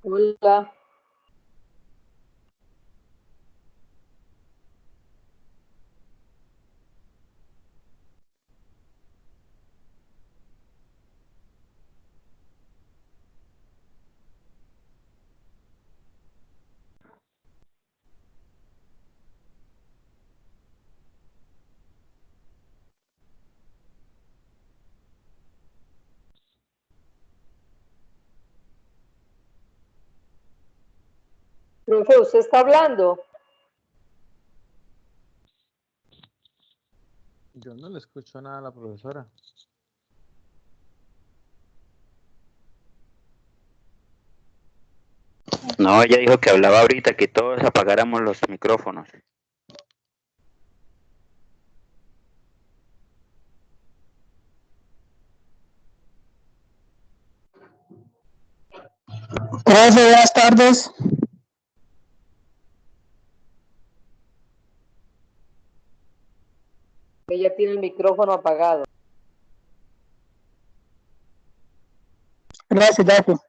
Hola. Profe, ¿usted está hablando? Yo no le escucho nada a la profesora. No, ella dijo que hablaba ahorita, que todos apagáramos los micrófonos. Profe, buenas tardes. Ella tiene el micrófono apagado. Gracias, gracias.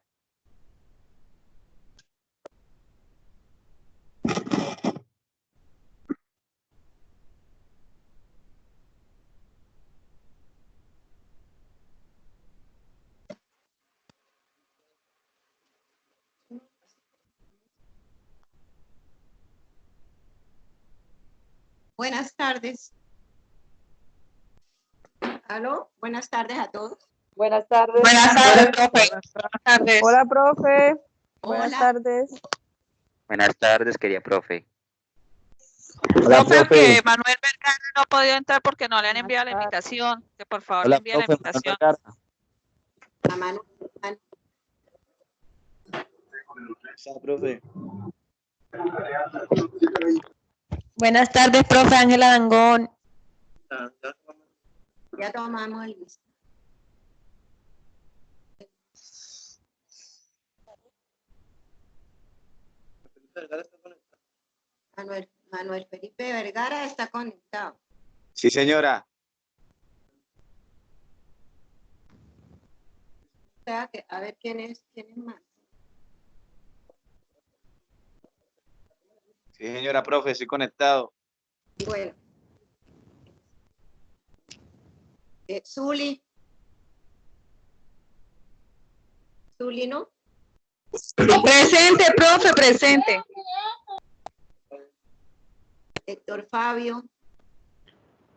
Buenas tardes. ¿Aló? Buenas tardes a todos. Buenas tardes. Buenas tardes, profe. Buenas tardes. Hola, profe. Buenas Hola. tardes. Buenas tardes, querida profe. Hola, Profe, profe. que Manuel Vergara no ha podido entrar porque no le han enviado la invitación. Que por favor le Hola, envíe la profe. invitación. A Manuel. Profe. Buenas tardes, profe Ángela Dangón. Ya tomamos el visto. Manuel Felipe Vergara está conectado. Sí, señora. O sea, que, a ver quién es más. Sí, señora, profe, estoy conectado. Bueno. Zuli. Zuli, ¿no? Presente, profe, presente. Héctor Fabio.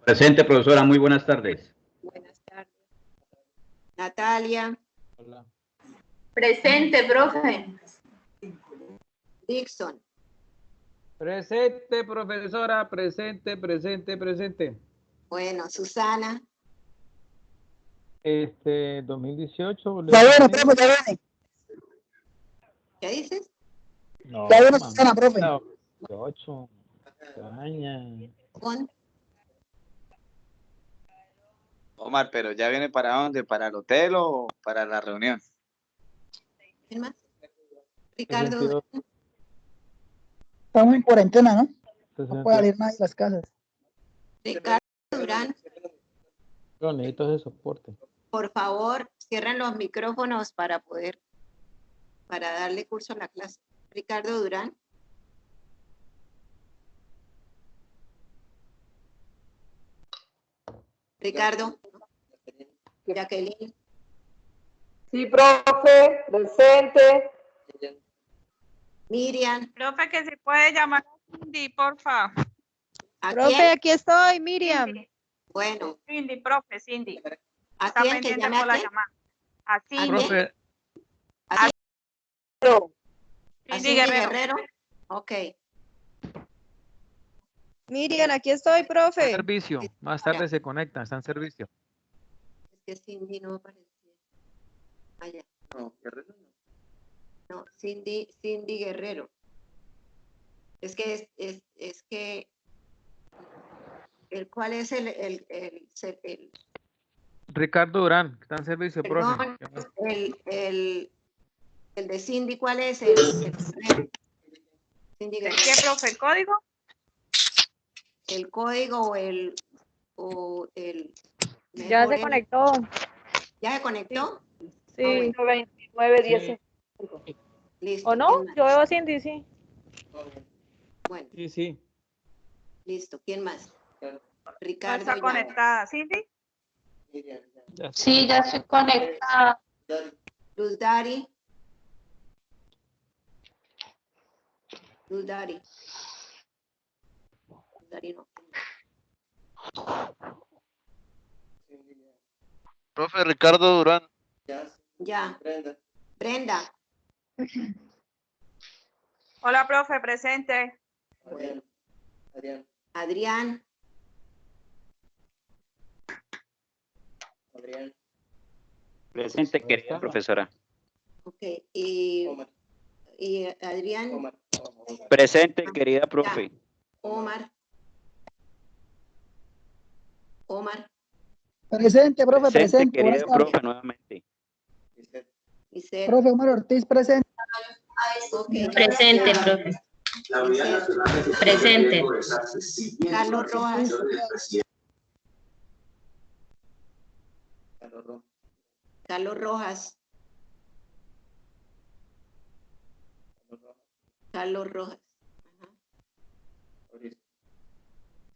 Presente, profesora, muy buenas tardes. Buenas tardes. Natalia. Hola. Presente, profe. Dixon. Presente, profesora, presente, presente, presente. Bueno, Susana. 2018. Ya viene, profe, ya viene. ¿Qué dices? No, Ya viene Susana, profe. 2018. España. Con Omar, pero ¿ya viene para dónde? ¿Para el hotel o para la reunión? ¿quién más? Ricardo. 62. Estamos en cuarentena, ¿no? No 62. puede salir nadie de las casas. Ricardo Durán. Yo necesito ese soporte. Por favor, cierren los micrófonos para darle curso a la clase. Ricardo Durán. Ricardo. Jacqueline. Sí, profe, presente. Miriam. Profe, que si puede llamar a Cindy, porfa. ¿A Profe, quién? aquí estoy, Miriam. Cindy, Bueno, Cindy, profe, Cindy. ¿a Está quién? ¿Que pendiente llame a por la quién? llamada. A Cindy. quién? Profe, ¿A quién? ¿A Cindy Cindy Guerrero. Guerrero? Ok. Miriam, aquí estoy, profe. servicio. Más tarde se conectan, está en servicio. Es que Cindy no apareció. Allá. No, Guerrero no. No, Cindy Guerrero. Es que es que ¿cuál es el Ricardo Durán, está en servicio, perdón, profe. el de Cindy, ¿cuál es? Cindy ¿El Guerrero. qué, profe? ¿El código? El código o el Ya se conectó. ¿Ya se conectó? Sí. 29, 10. Sí. Listo. ¿O no? ¿quién más? Yo veo a Cindy, sí. Bueno, Sí, sí. listo. ¿Quién más? No Ricardo. está ya. conectada. Cindy. Ya está. Sí, ya estoy conectada. Luz Dari. Luz Dari. Luz Dari no. Profe Ricardo Durán. Ya. Brenda. Hola, profe, presente. Bueno. Adrián. Presente, querida profesora. Ok. Y Adrián. Presente, querida profe. Omar. Omar. Presente, profe, Presente, presente. querida Buenas tardes. profe, nuevamente. Isel. Profe Omar Ortiz, presente. Ok. Presente, profe. Presente. Carlos Rojas. Carlos Rojas. Carlos Rojas. Ajá.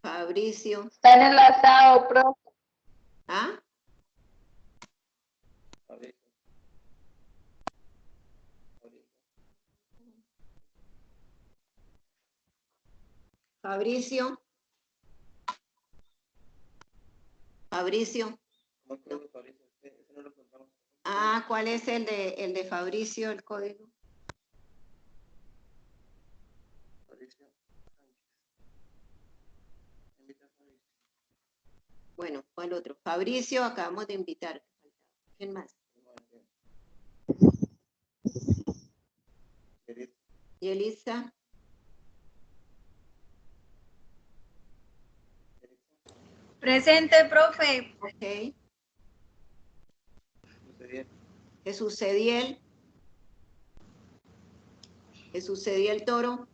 Fabricio. Está enlazado, profe. ¿Ah? Fabricio. Fabricio. Ah, ¿cuál es el de Fabricio, el código? Bueno, ¿cuál otro? Fabricio, acabamos de invitar. ¿Quién más? Y Elisa. Presente, profe. Ok. Jesús Cediel. Jesús Cediel Toro.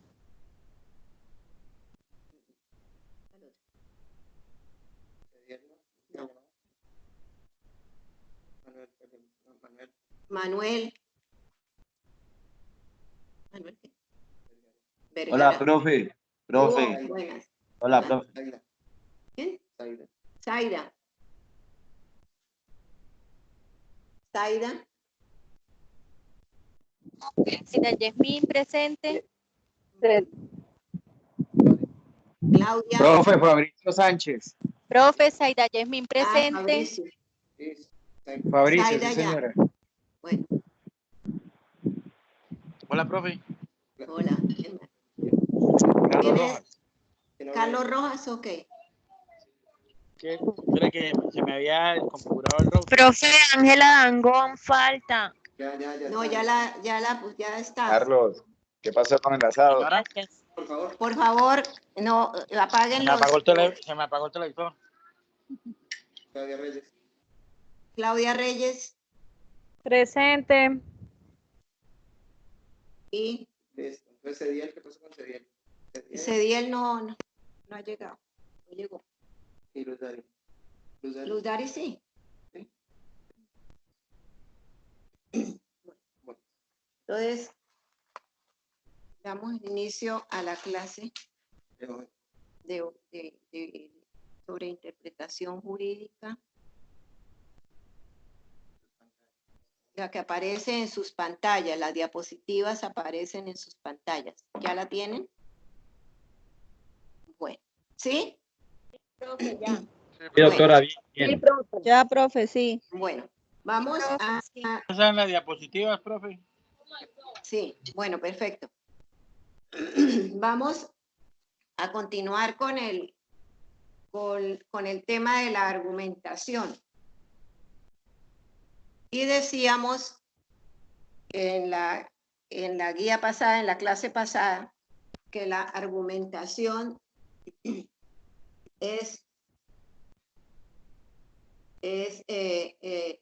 No. Manuel. Manuel, ¿qué? Vergara. Hola, profe. Profe. Buenas. Hola, profe. ¿Quién? Zaira. Zaira. Sina Yasmín, presente. Claudia. Profe Fabricio Sánchez. Profe Saida Yasmín, Ah, presente. Fabricio. Fabricio, Zaira sí, ya. señora. Bueno, Hola, profe. hola. ¿Quién más? Carlos ¿Quién Rojas. es? Carlos Rojas, ok. ¿Qué? Creo que se me había configurado el router. Profe Ángela Dangón, falta. No, pues ya está. Carlos, ¿qué pasó con el asado? Gracias. Por favor, no apaguen Se me apagó el televisor. Claudia Reyes Presente. y ¿Qué pasó con Cediel? Cediel no ha llegado. No llegó. Y Luz Dari. Luz Dari sí. Entonces, damos inicio a la clase sobre interpretación jurídica. La que aparece en sus pantallas, las diapositivas aparecen en sus pantallas. ¿Ya la tienen? Bueno, ¿sí? Profe, ya. Sí, doctora, bien. Ya, profe, sí. Bueno, vamos a... ¿Están en las diapositivas, profe? Sí, bueno, perfecto. Vamos a continuar con el tema de la argumentación. Y decíamos en la guía pasada, en la clase pasada, que la argumentación es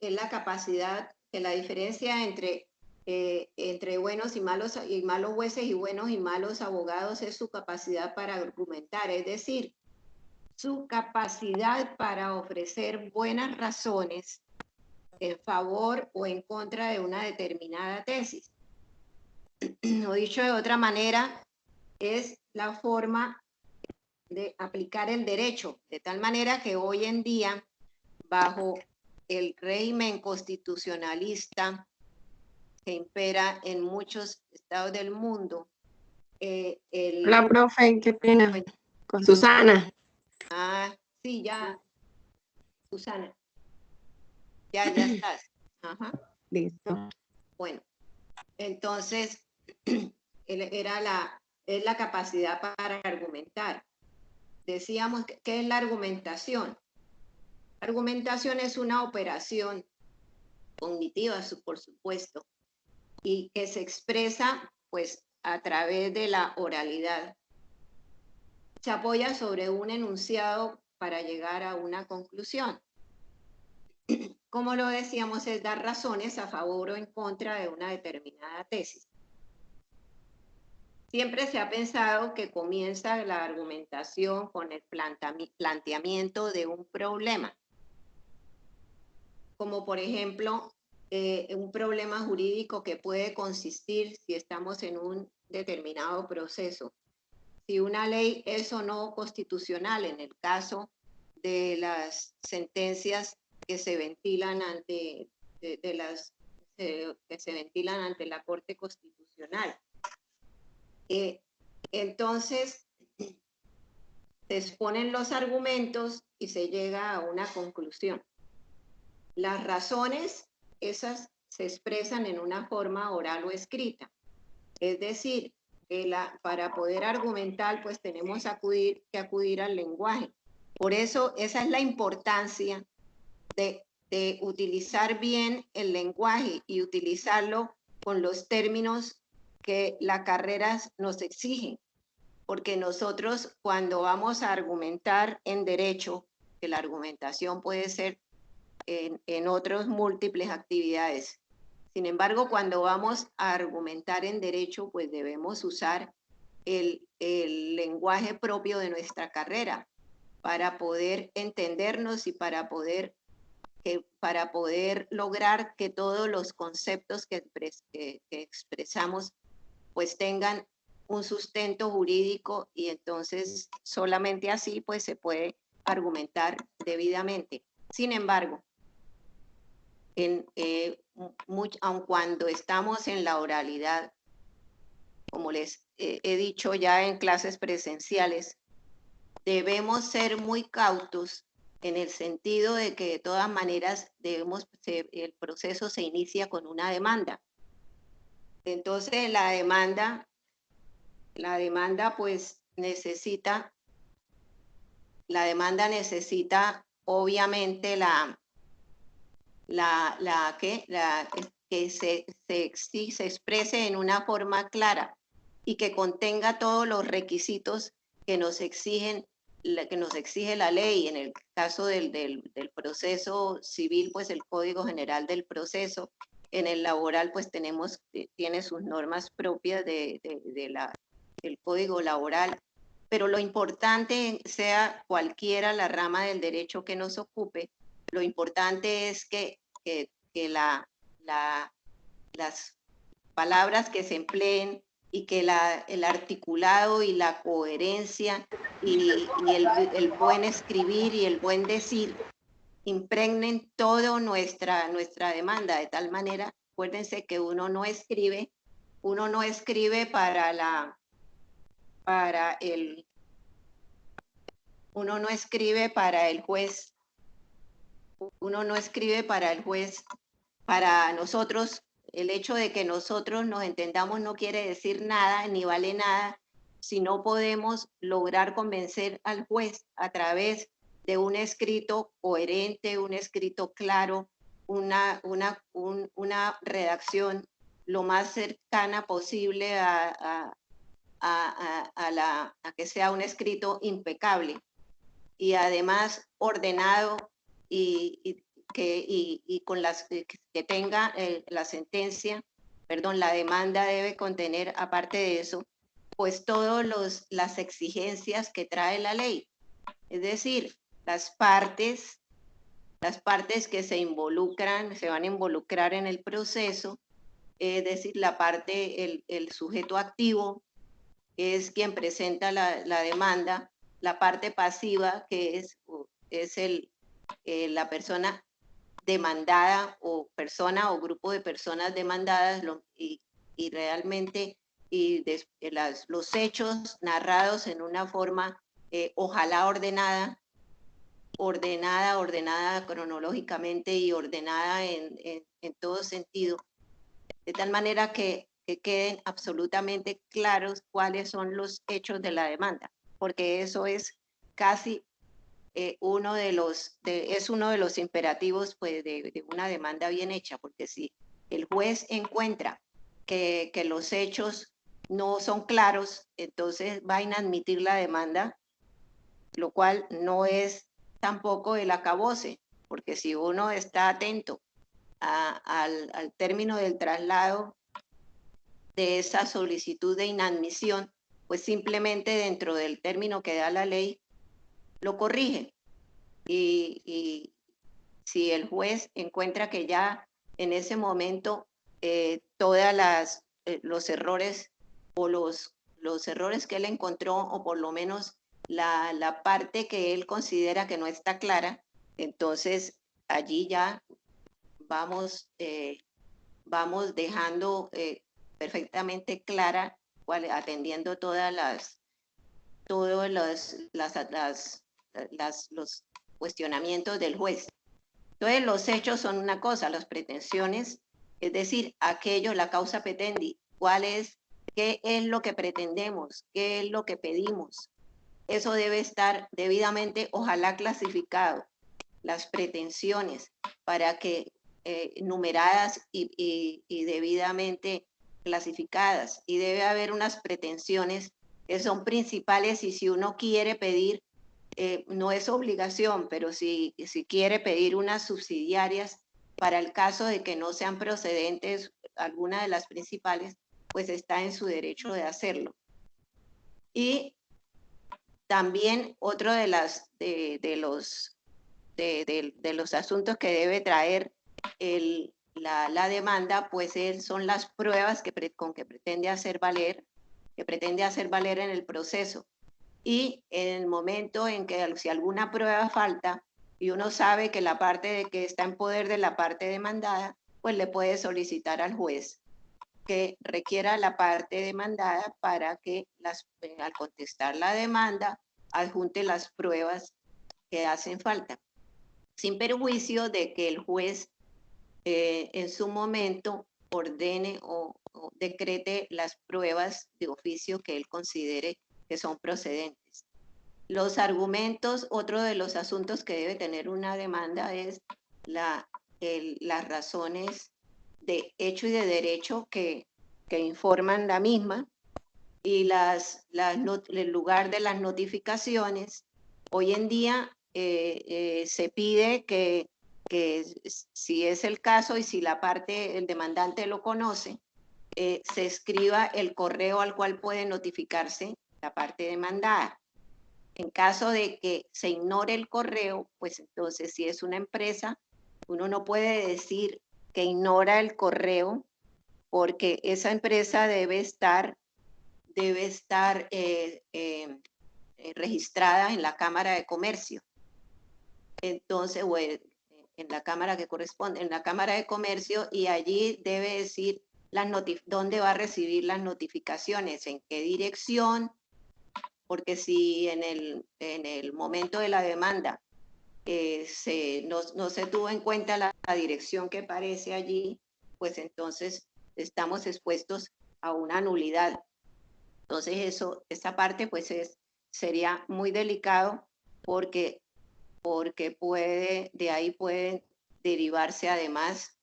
la capacidad, que la diferencia entre buenos y malos jueces y buenos y malos abogados es su capacidad para argumentar, es decir, su capacidad para ofrecer buenas razones en favor o en contra de una determinada tesis. o dicho de otra manera, es la forma de aplicar el derecho, de tal manera que hoy en día, bajo el régimen constitucionalista que impera en muchos estados del mundo, Hola, profe, qué pena. Bueno. Con Susana. Sí, ya, Susana. Ya estás. Ajá. Listo. Bueno, entonces, es la capacidad para argumentar. Decíamos, ¿qué es la argumentación? La argumentación es una operación cognitiva, por supuesto, y que se expresa, pues, a través de la oralidad. Se apoya sobre un enunciado para llegar a una conclusión. Como lo decíamos, es dar razones a favor o en contra de una determinada tesis. Siempre se ha pensado que comienza la argumentación con el planteamiento de un problema, como por ejemplo un problema jurídico que puede consistir si estamos en un determinado proceso. Si una ley es o no constitucional en el caso de las sentencias que se ventilan ante que se ventilan ante la Corte Constitucional. Entonces, se exponen los argumentos y se llega a una conclusión. Las razones, esas se expresan en una forma oral o escrita. Es decir, que para poder argumentar, pues tenemos que acudir al lenguaje. Por eso, esa es la importancia de utilizar bien el lenguaje y utilizarlo con los términos que la carrera nos exige. Porque nosotros, cuando vamos a argumentar en derecho, que la argumentación puede ser en otras múltiples actividades. Sin embargo, cuando vamos a argumentar en derecho, pues debemos usar el lenguaje propio de nuestra carrera para poder entendernos y para poder lograr que todos los conceptos que expresamos pues tengan un sustento jurídico y entonces solamente así pues se puede argumentar debidamente. Sin embargo, aun cuando estamos en la oralidad, como les he dicho ya en clases presenciales, debemos ser muy cautos en el sentido de que de todas maneras el proceso se inicia con una demanda. Entonces la demanda pues necesita obviamente que se exprese en una forma clara y que contenga todos los requisitos que nos exige la ley. En el caso del proceso civil, pues el Código General del Proceso. En el laboral, pues tiene sus normas propias del Código Laboral. Pero lo importante, sea cualquiera la rama del derecho que nos ocupe, lo importante es que las palabras que se empleen y que el articulado y la coherencia y el buen escribir y el buen decir impregnen toda nuestra demanda, de tal manera, acuérdense que uno no escribe para el juez, para nosotros. El hecho de que nosotros nos entendamos no quiere decir nada, ni vale nada, si no podemos lograr convencer al juez a través de un escrito coherente, un escrito claro, una redacción lo más cercana posible a que sea un escrito impecable y además ordenado y con que tenga la demanda debe contener, aparte de eso, pues todas las exigencias que trae la ley. Es decir, las partes que se van a involucrar en el proceso, es decir, la parte, el sujeto activo es quien presenta la demanda, la parte pasiva, que es la persona demandada o persona o grupo de personas demandadas y realmente los hechos narrados en una forma ojalá ordenada cronológicamente y ordenada en todo sentido, de tal manera que queden absolutamente claros cuáles son los hechos de la demanda, porque eso es casi uno de los imperativos pues, de una demanda bien hecha, porque si el juez encuentra que los hechos no son claros, entonces va a inadmitir la demanda, lo cual no es tampoco el acabose, porque si uno está atento al término del traslado de esa solicitud de inadmisión, pues simplemente dentro del término que da la ley, lo corrige. Y si el juez encuentra que ya en ese momento todas los errores o los errores que él encontró, o por lo menos la parte que él considera que no está clara, entonces allí ya vamos dejando perfectamente clara, atendiendo los cuestionamientos del juez. Entonces los hechos son una cosa, las pretensiones, es decir, aquello, la causa petendi, qué es lo que pretendemos, qué es lo que pedimos. Eso debe estar debidamente, ojalá clasificado, las pretensiones, para que numeradas y debidamente clasificadas. Y debe haber unas pretensiones que son principales, y si uno quiere pedir, no es obligación, pero si quiere pedir unas subsidiarias para el caso de que no sean procedentes alguna de las principales, pues está en su derecho de hacerlo. Y también otro de los asuntos que debe traer la demanda, pues son las pruebas con que pretende hacer valer en el proceso. Y en el momento en que si alguna prueba falta y uno sabe que la parte de que está en poder de la parte demandada, pues le puede solicitar al juez que requiera la parte demandada para que al contestar la demanda adjunte las pruebas que hacen falta, sin perjuicio de que el juez en su momento ordene o decrete las pruebas de oficio que él considere que son procedentes. Los argumentos, otro de los asuntos que debe tener una demanda es las razones de hecho y de derecho que informan la misma, y el lugar de las notificaciones. Hoy en día se pide que si es el caso y si el demandante lo conoce, se escriba el correo al cual puede notificarse la parte demandada. En caso de que se ignore el correo, pues entonces si es una empresa, uno no puede decir que ignora el correo, porque esa empresa debe estar registrada en la Cámara de Comercio. Entonces, en la Cámara que corresponde, en la Cámara de Comercio, y allí debe decir dónde va a recibir las notificaciones, en qué dirección, porque si en el momento de la demanda no se tuvo en cuenta la dirección que aparece allí, pues entonces estamos expuestos a una nulidad. Entonces esa parte pues sería muy delicado, porque de ahí pueden derivarse además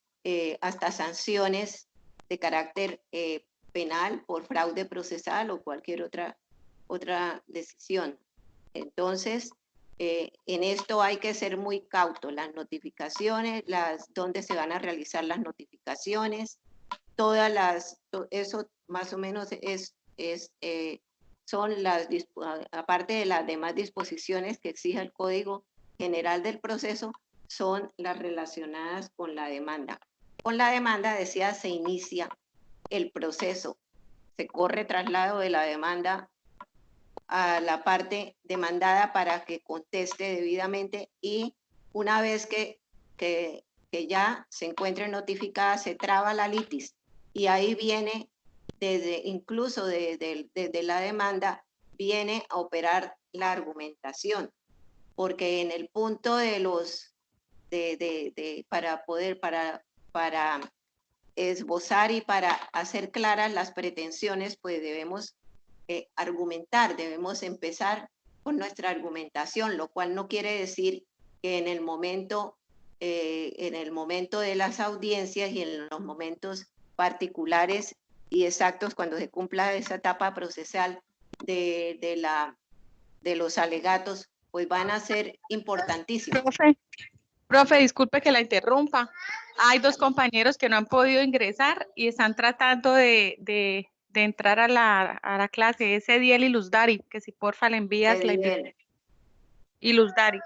hasta sanciones de carácter penal por fraude procesal o cualquier otra decisión. Entonces, en esto hay que ser muy cauto. Las notificaciones, dónde se van a realizar las notificaciones, eso más o menos son aparte de las demás disposiciones que exige el Código General del Proceso, son las relacionadas con la demanda. Con la demanda, decía, se inicia el proceso. Se corre traslado de la demanda a la parte demandada para que conteste debidamente, y una vez que ya se encuentre notificada, se traba la litis, y ahí viene, incluso desde la demanda, viene a operar la argumentación, porque en el punto de los, para esbozar y para hacer claras las pretensiones, pues debemos argumentar, debemos empezar con nuestra argumentación, lo cual no quiere decir que en el momento de las audiencias y en los momentos particulares y exactos, cuando se cumpla esa etapa procesal de los alegatos, pues van a ser importantísimos. Profe, disculpe que la interrumpa. Hay dos compañeros que no han podido ingresar y están tratando de entrar a la clase. Es Ediel y Luz Dari, que si porfa le envías la invitación. Y Luz Dari.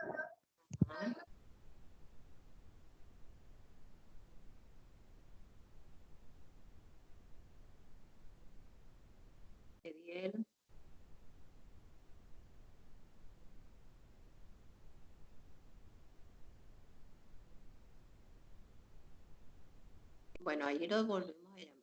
Ediel. Bueno, ahí los volvemos a llamar.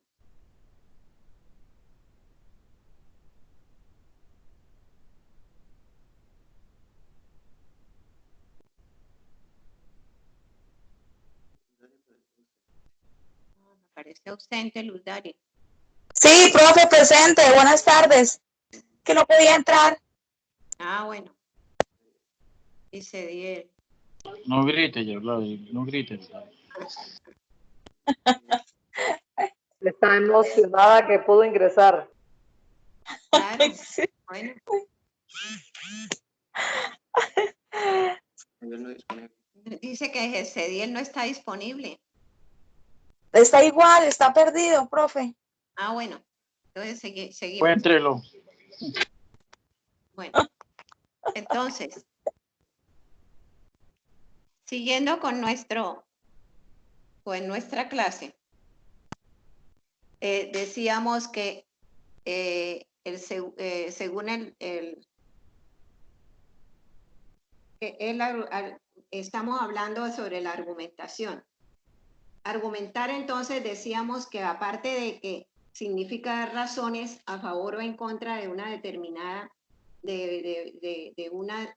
Parece ausente Luz Dari. Sí, profe, presente. Buenas tardes. Que no podía entrar. Ah, bueno. Dice Ediel. No grite, Yerladi, no grite. Está emocionada que pudo ingresar. Claro. Bueno. Dice que Ediel no está disponible. Está igual, está perdido, profe. Ah, bueno. Entonces seguimos. Encuéntrelo. Bueno. Entonces, siguiendo con nuestra clase, decíamos que según estamos hablando sobre la argumentación. Argumentar, entonces, decíamos que aparte de que significa dar razones a favor o en contra de una determinada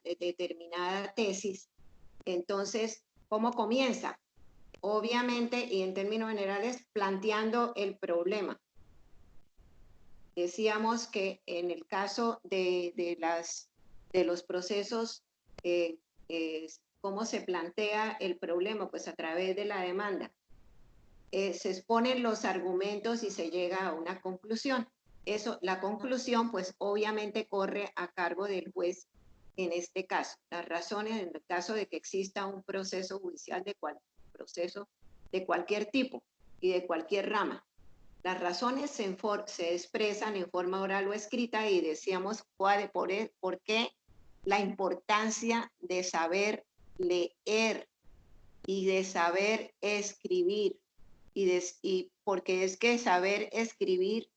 determinada tesis. Entonces, ¿cómo comienza? Obviamente, y en términos generales, planteando el problema. Decíamos que en el caso de los procesos, ¿cómo se plantea el problema? Pues a través de la demanda. Se exponen los argumentos y se llega a una conclusión. La conclusión, pues obviamente corre a cargo del juez en este caso. Las razones en el caso de que exista un proceso judicial de cualquier tipo y de cualquier rama. Las razones se expresan en forma oral o escrita, y decíamos por qué la importancia de saber leer y de saber escribir. Y porque es que saber escribir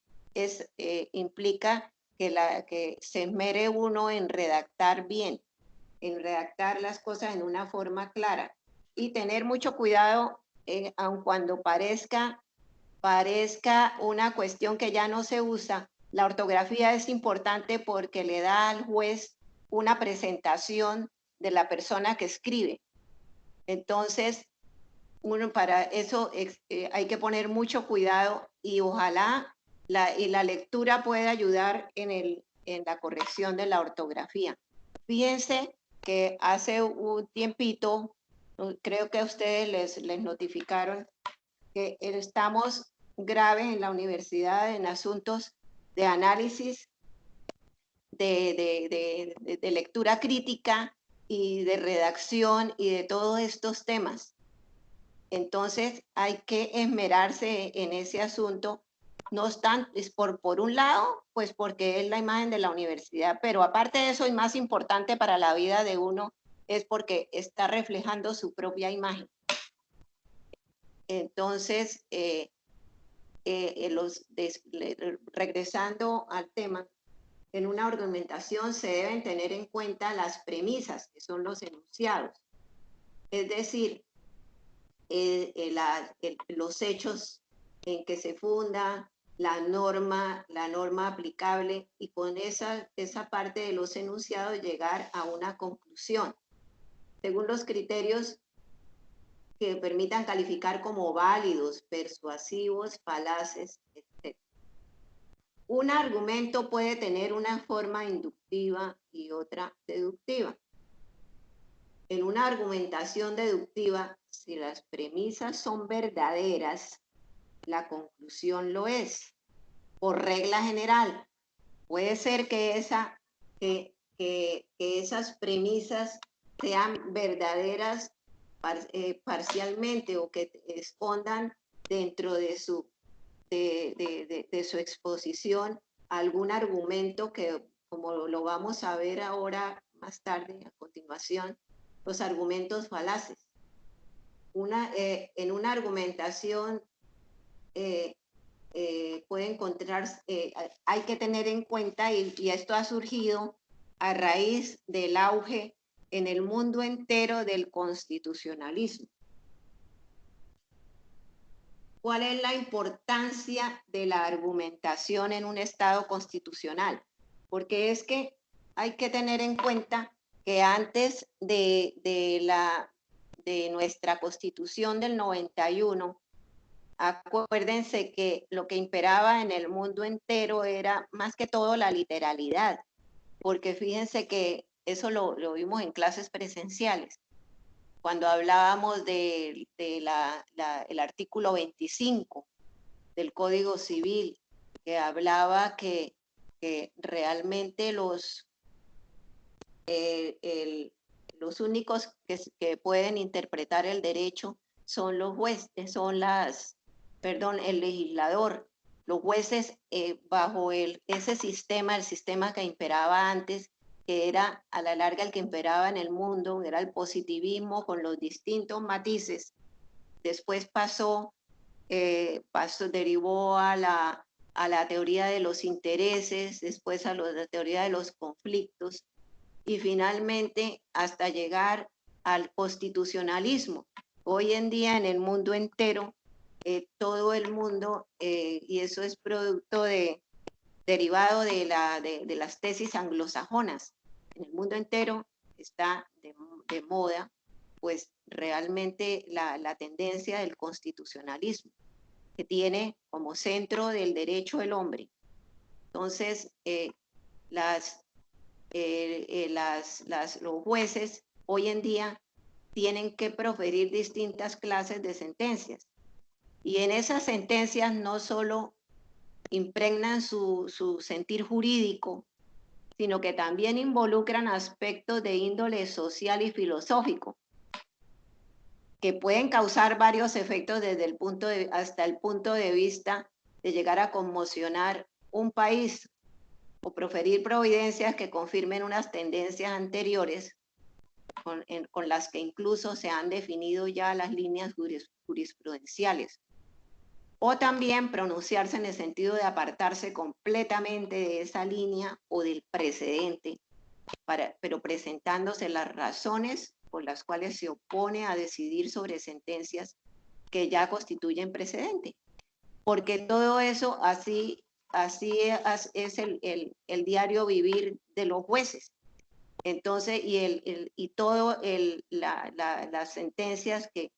implica que se esmere uno en redactar bien, en redactar las cosas en una forma clara, y tener mucho cuidado, aun cuando parezca una cuestión que ya no se usa. La ortografía es importante porque le da al juez una presentación de la persona que escribe. Entonces, para eso hay que poner mucho cuidado, y ojalá la lectura pueda ayudar en la corrección de la ortografía. Fíjense que hace un tiempito, creo que a ustedes les notificaron que estamos graves en la universidad en asuntos de análisis, de lectura crítica y de redacción y de todos estos temas. Entonces hay que esmerarse en ese asunto. No obstante, es por un lado, pues porque es la imagen de la universidad, pero aparte de eso, y más importante para la vida de uno, es porque está reflejando su propia imagen. Entonces, regresando al tema, en una argumentación se deben tener en cuenta las premisas, que son los enunciados. Es decir, los hechos en que se funda la norma aplicable, y con esa parte de los enunciados llegar a una conclusión, según los criterios que permitan calificar como válidos, persuasivos, falaces, etc. Un argumento puede tener una forma inductiva y otra deductiva. En una argumentación deductiva, si las premisas son verdaderas, la conclusión lo es. Por regla general, puede ser que esas premisas sean verdaderas parcialmente, o que escondan dentro de su exposición algún argumento que, como lo vamos a ver ahora más tarde, a continuación, los argumentos falaces. En una argumentación puede encontrarse, hay que tener en cuenta, y esto ha surgido a raíz del auge en el mundo entero del constitucionalismo. ¿Cuál es la importancia de la argumentación en un Estado constitucional? Porque es que hay que tener en cuenta que antes de nuestra Constitución del 91, acuérdense que lo que imperaba en el mundo entero era más que todo la literalidad, porque fíjense que eso lo vimos en clases presenciales, cuando hablábamos del artículo 25 del Código Civil, que hablaba que realmente los únicos que pueden interpretar el derecho son los jueces, el legislador. Los jueces, bajo ese sistema, el sistema que imperaba antes, que era a la larga el que imperaba en el mundo, era el positivismo con los distintos matices. Después derivó a la teoría de los intereses, después a la teoría de los conflictos, y finalmente hasta llegar al constitucionalismo. Hoy en día en el mundo entero, todo el mundo, y eso es producto derivado de las tesis anglosajonas, en el mundo entero está de moda, pues realmente la tendencia del constitucionalismo, que tiene como centro del derecho el hombre. Entonces, los jueces hoy en día tienen que proferir distintas clases de sentencias, y en esas sentencias no solo impregnan su sentir jurídico, sino que también involucran aspectos de índole social y filosófico, que pueden causar varios efectos hasta el punto de vista de llegar a conmocionar un país, o proferir providencias que confirmen unas tendencias anteriores con las que incluso se han definido ya las líneas jurisprudenciales. O también pronunciarse en el sentido de apartarse completamente de esa línea o del precedente, pero presentándose las razones por las cuales se opone a decidir sobre sentencias que ya constituyen precedente. Porque todo eso así es el diario vivir de los jueces. Entonces, y todas las sentencias que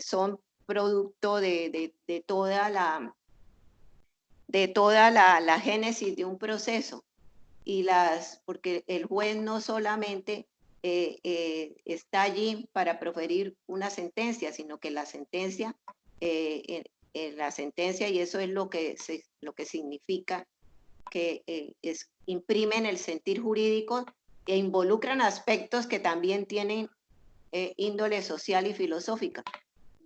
son producto de toda la génesis de un proceso, porque el juez no solamente está allí para proferir una sentencia, sino que la sentencia, y eso es lo que significa que imprimen el sentir jurídico e involucran aspectos que también tienen índole social y filosófica.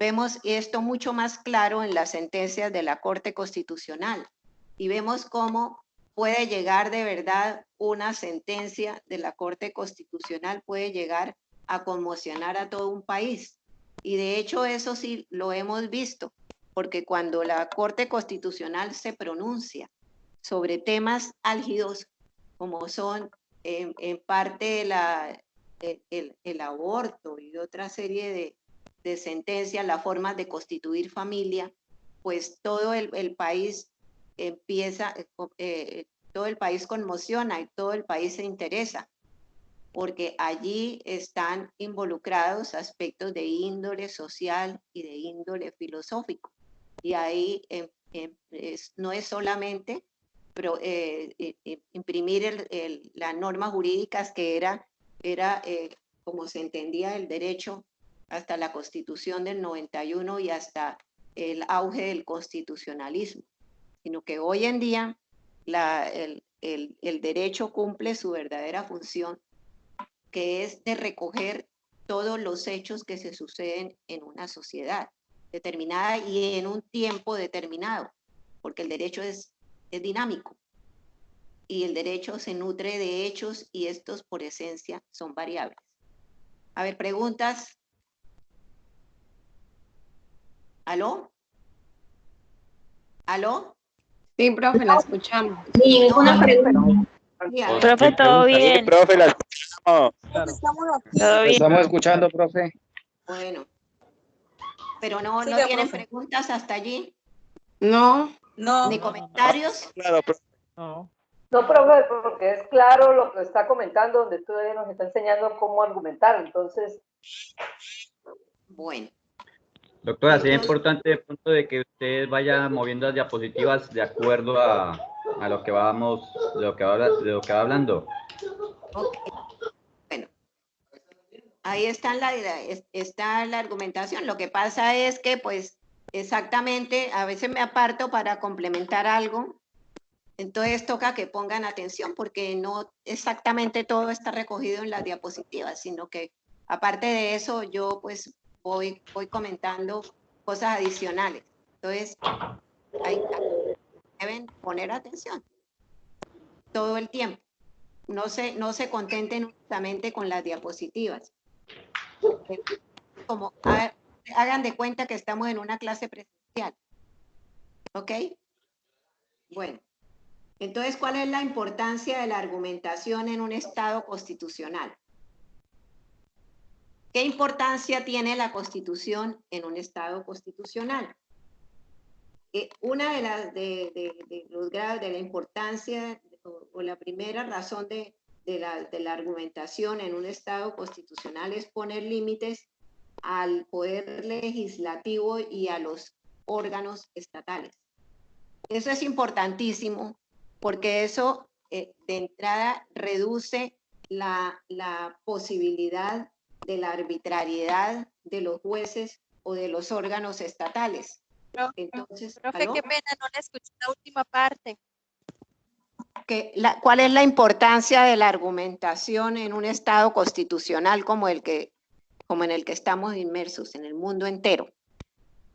Vemos esto mucho más claro en las sentencias de la Corte Constitucional, y vemos cómo puede llegar de verdad una sentencia de la Corte Constitucional, puede llegar a conmocionar a todo un país. Y de hecho eso sí lo hemos visto, porque cuando la Corte Constitucional se pronuncia sobre temas álgidos como son en parte el aborto y otra serie de sentencias, las formas de constituir familia, pues todo el país empieza, todo el país conmociona y todo el país se interesa, porque allí están involucrados aspectos de índole social y de índole filosófico. Y ahí no es solamente imprimir las normas jurídicas que era como se entendía el derecho hasta la Constitución del 91 y hasta el auge del constitucionalismo, sino que hoy en día el derecho cumple su verdadera función, que es de recoger todos los hechos que se suceden en una sociedad determinada y en un tiempo determinado, porque el derecho es dinámico y el derecho se nutre de hechos y estos por esencia son variables. A ver, preguntas. ¿Aló? ¿Aló? Sí, profe, la escuchamos. Ninguna pregunta. Profe, todo Sí, bien. profe, la escuchamos. Todo bien. Estamos escuchando, profe. Bueno, pero no Siga, tienen profe. preguntas hasta allí, No. No. ni comentarios. Claro, profe. No. No, profe, porque es claro lo que está comentando, donde tú nos está enseñando cómo argumentar. Entonces, Bueno, Doctora, sería importante de pronto de que usted vaya moviendo las diapositivas de acuerdo a lo que vamos, de lo que va hablando. ok. Bueno, ahí está está la argumentación. Lo que pasa es que, pues, exactamente, a veces me aparto para complementar algo. Entonces toca que pongan atención porque no exactamente todo está recogido en las diapositivas, sino que aparte de eso yo pues voy comentando cosas adicionales. Entonces, ahí está. Deben poner atención todo el tiempo. No se contenten únicamente con las diapositivas. Como hagan de cuenta que estamos en una clase presencial. ¿Ok? Bueno. Entonces, ¿cuál es la importancia de la argumentación en un Estado constitucional? ¿Qué importancia tiene la Constitución en un Estado constitucional? Una de los grados de la importancia o la primera razón de la argumentación en un Estado constitucional es poner límites al poder legislativo y a los órganos estatales. Eso es importantísimo porque eso de entrada reduce la posibilidad de la arbitrariedad de los jueces o de los órganos estatales. Entonces, Profe, ¿aló? qué pena, no la escuché la última parte. ¿Cuál es la importancia de la argumentación en un Estado constitucional como en el que estamos inmersos en el mundo entero?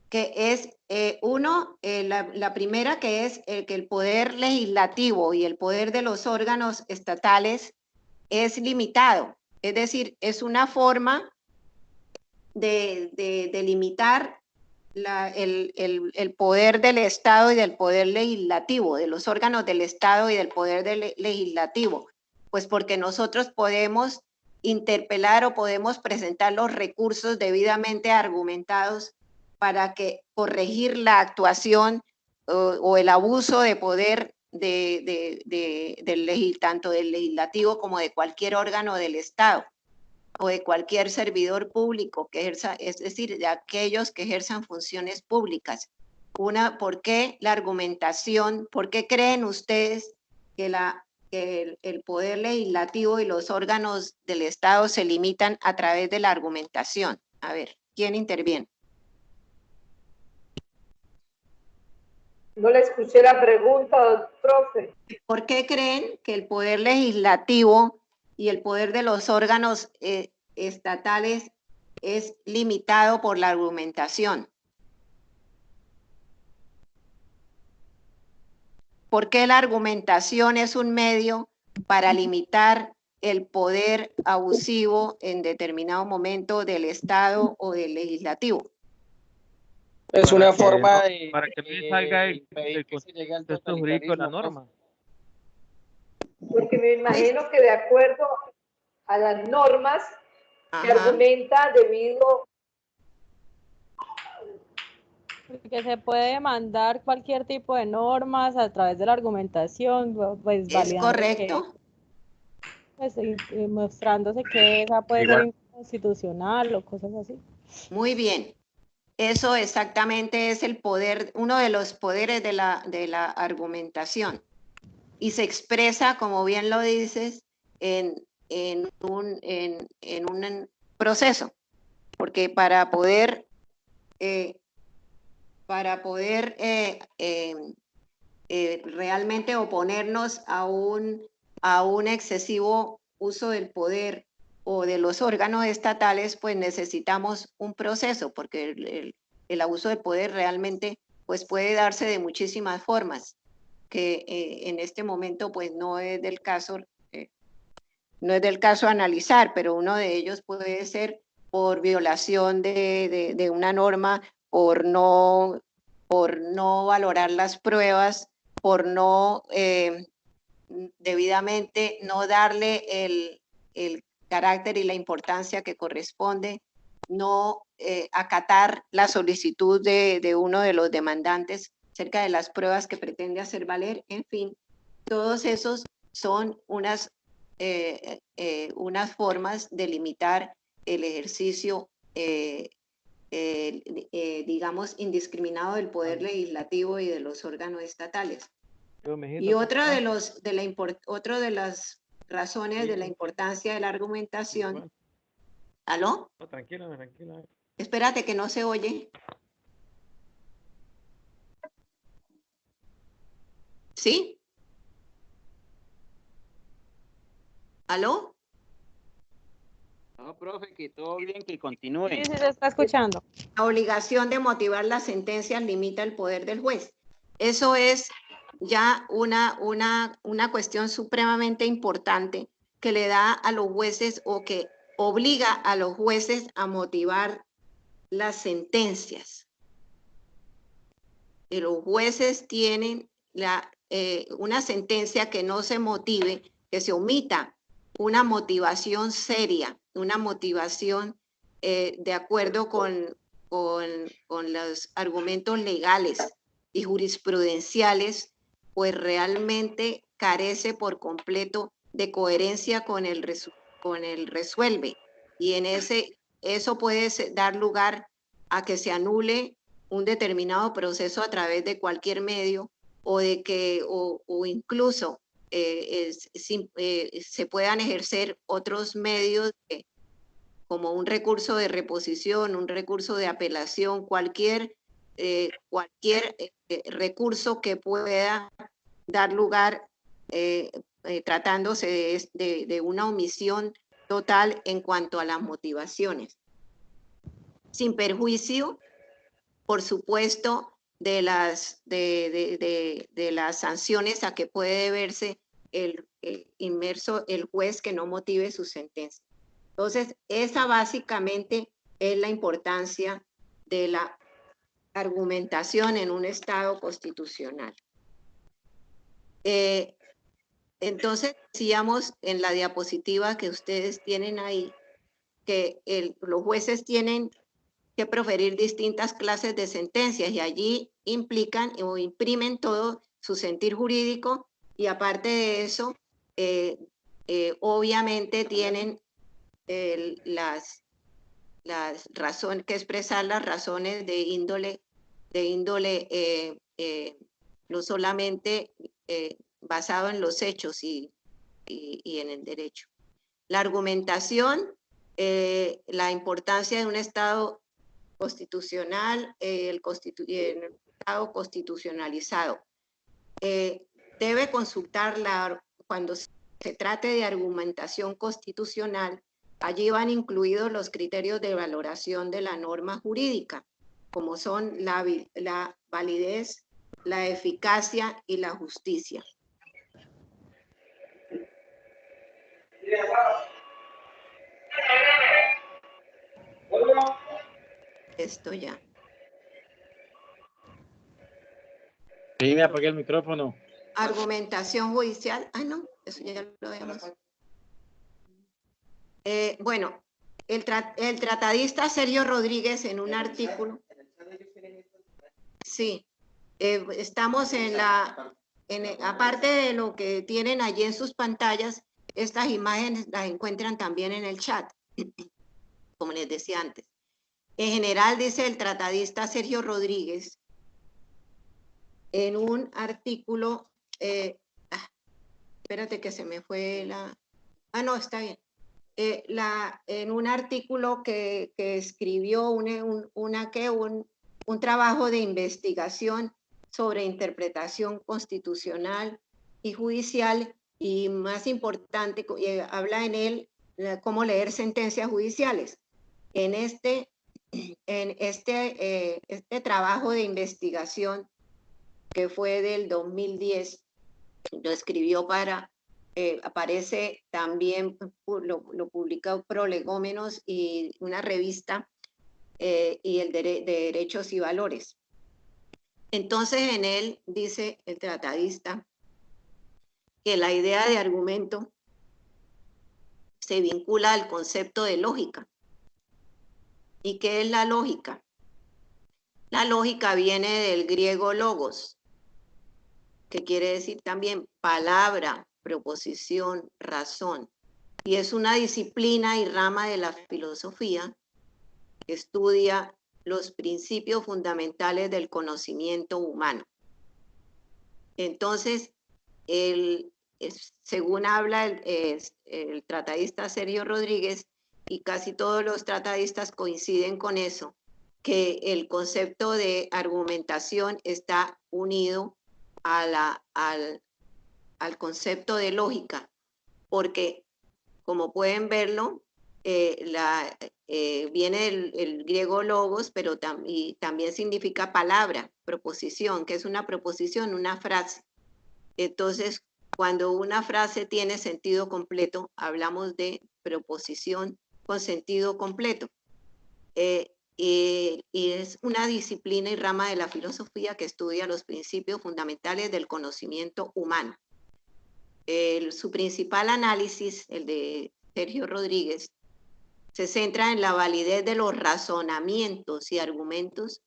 Que es la primera, que es que el poder legislativo y el poder de los órganos estatales es limitado, es decir, es una forma de limitar el poder del Estado y del poder legislativo, de los órganos del Estado y del poder legislativo, pues porque nosotros podemos interpelar o podemos presentar los recursos debidamente argumentados para corregir la actuación o el abuso de poder tanto del legislativo como de cualquier órgano del Estado o de cualquier servidor público que ejerza, es decir, de aquellos que ejerzan funciones públicas. ¿Por qué la argumentación? ¿Por qué creen ustedes que el poder legislativo y los órganos del Estado se limitan a través de la argumentación? A ver, ¿quién interviene? no le escuché la pregunta, profe. ¿Por qué creen que el poder legislativo y el poder de los órganos estatales es limitado por la argumentación? ¿Por qué la argumentación es un medio para limitar el poder abusivo en determinado momento del Estado o del legislativo? Es Para una que forma no- de, para que no le salga el impedir que se llegue al contexto jurídico de la totalitarismo, norma. Porque me imagino que de acuerdo a las normas se Ajá. argumenta debido. Porque se puede mandar cualquier tipo de normas a través de la argumentación, pues Es validando correcto. pues, mostrándose que esa puede Igual. ser inconstitucional o cosas así. Muy bien. Eso exactamente es el poder, uno de los poderes de la argumentación. Y se expresa, como bien lo dices, en un proceso. Porque para poder realmente oponernos a un excesivo uso del poder o de los órganos estatales, pues necesitamos un proceso, porque el abuso de poder realmente pues puede darse de muchísimas formas, que en este momento pues no es del caso analizar, pero uno de ellos puede ser por violación de una norma, por no valorar las pruebas, por no debidamente no darle el carácter y la importancia que corresponde, no acatar la solicitud de uno de los demandantes acerca de las pruebas que pretende hacer valer, en fin, todos esos son unas formas de limitar el ejercicio, digamos, indiscriminado del poder legislativo y de los órganos estatales. Y otra de las razones de la importancia de la argumentación. ¿Aló? No, tranquila, tranquila. Espérate que no se oye. ¿Sí? ¿Aló? No, profe, que todo bien, que continúe. Sí, sí, se está escuchando. La obligación de motivar las sentencias limita el poder del juez. Eso es ya una cuestión supremamente importante que le da a los jueces o que obliga a los jueces a motivar las sentencias. Y los jueces tienen una sentencia que no se motive, que se omita una motivación seria, una motivación de acuerdo con los argumentos legales y jurisprudenciales, pues realmente carece por completo de coherencia con el resuelve. Y eso puede dar lugar a que se anule un determinado proceso a través de cualquier medio o de que o incluso se puedan ejercer otros medios como un recurso de reposición, un recurso de apelación, cualquier recurso que pueda dar lugar tratándose de una omisión total en cuanto a las motivaciones. Sin perjuicio, por supuesto, de las sanciones a que puede deberse inmerso el juez que no motive su sentencia. Entonces, esa básicamente es la importancia de la argumentación en un Estado constitucional. Entonces, decíamos en la diapositiva que ustedes tienen ahí, que los jueces tienen que proferir distintas clases de sentencias y allí implican o imprimen todo su sentir jurídico y aparte de eso, obviamente tienen las razones que expresar las razones de índole no solamente basado en los hechos y en el derecho. La argumentación, la importancia de un Estado constitucional, el Estado constitucionalizado. Debe consultarla cuando se trate de argumentación constitucional. Allí van incluidos los criterios de valoración de la norma jurídica, como son la validez, la eficacia y la justicia. Esto ya. Sí, me apagué el micrófono. Argumentación judicial. Ah, no, eso ya lo habíamos. Bueno, el tratadista Sergio Rodríguez en un artículo. Sí, estamos aparte de lo que tienen allí en sus pantallas, estas imágenes las encuentran también en el chat, como les decía antes. En general, dice el tratadista Sergio Rodríguez, en un artículo, espérate que se me fue la... Ah, no, está bien. En un artículo que escribió un trabajo de investigación sobre interpretación constitucional y judicial, y más importante, habla en él cómo leer sentencias judiciales. En este trabajo de investigación, que fue del 2010, lo escribió aparece también, lo publicó Prolegómenos y una revista, y el de Derechos y Valores. Entonces en él dice el tratadista que la idea de argumento se vincula al concepto de lógica. ¿Y qué es la lógica? La lógica viene del griego logos, que quiere decir también palabra, proposición, razón. Y es una disciplina y rama de la filosofía que estudia los principios fundamentales del conocimiento humano. Entonces, según habla el tratadista Sergio Rodríguez, y casi todos los tratadistas coinciden con eso, que el concepto de argumentación está unido al concepto de lógica, porque como pueden verlo, viene el griego logos, pero también significa palabra, proposición, que es una proposición, una frase. Entonces, cuando una frase tiene sentido completo, hablamos de proposición con sentido completo. Y es una disciplina y rama de la filosofía que estudia los principios fundamentales del conocimiento humano. Su principal análisis, el de Sergio Rodríguez, se centra en la validez de los razonamientos y argumentos,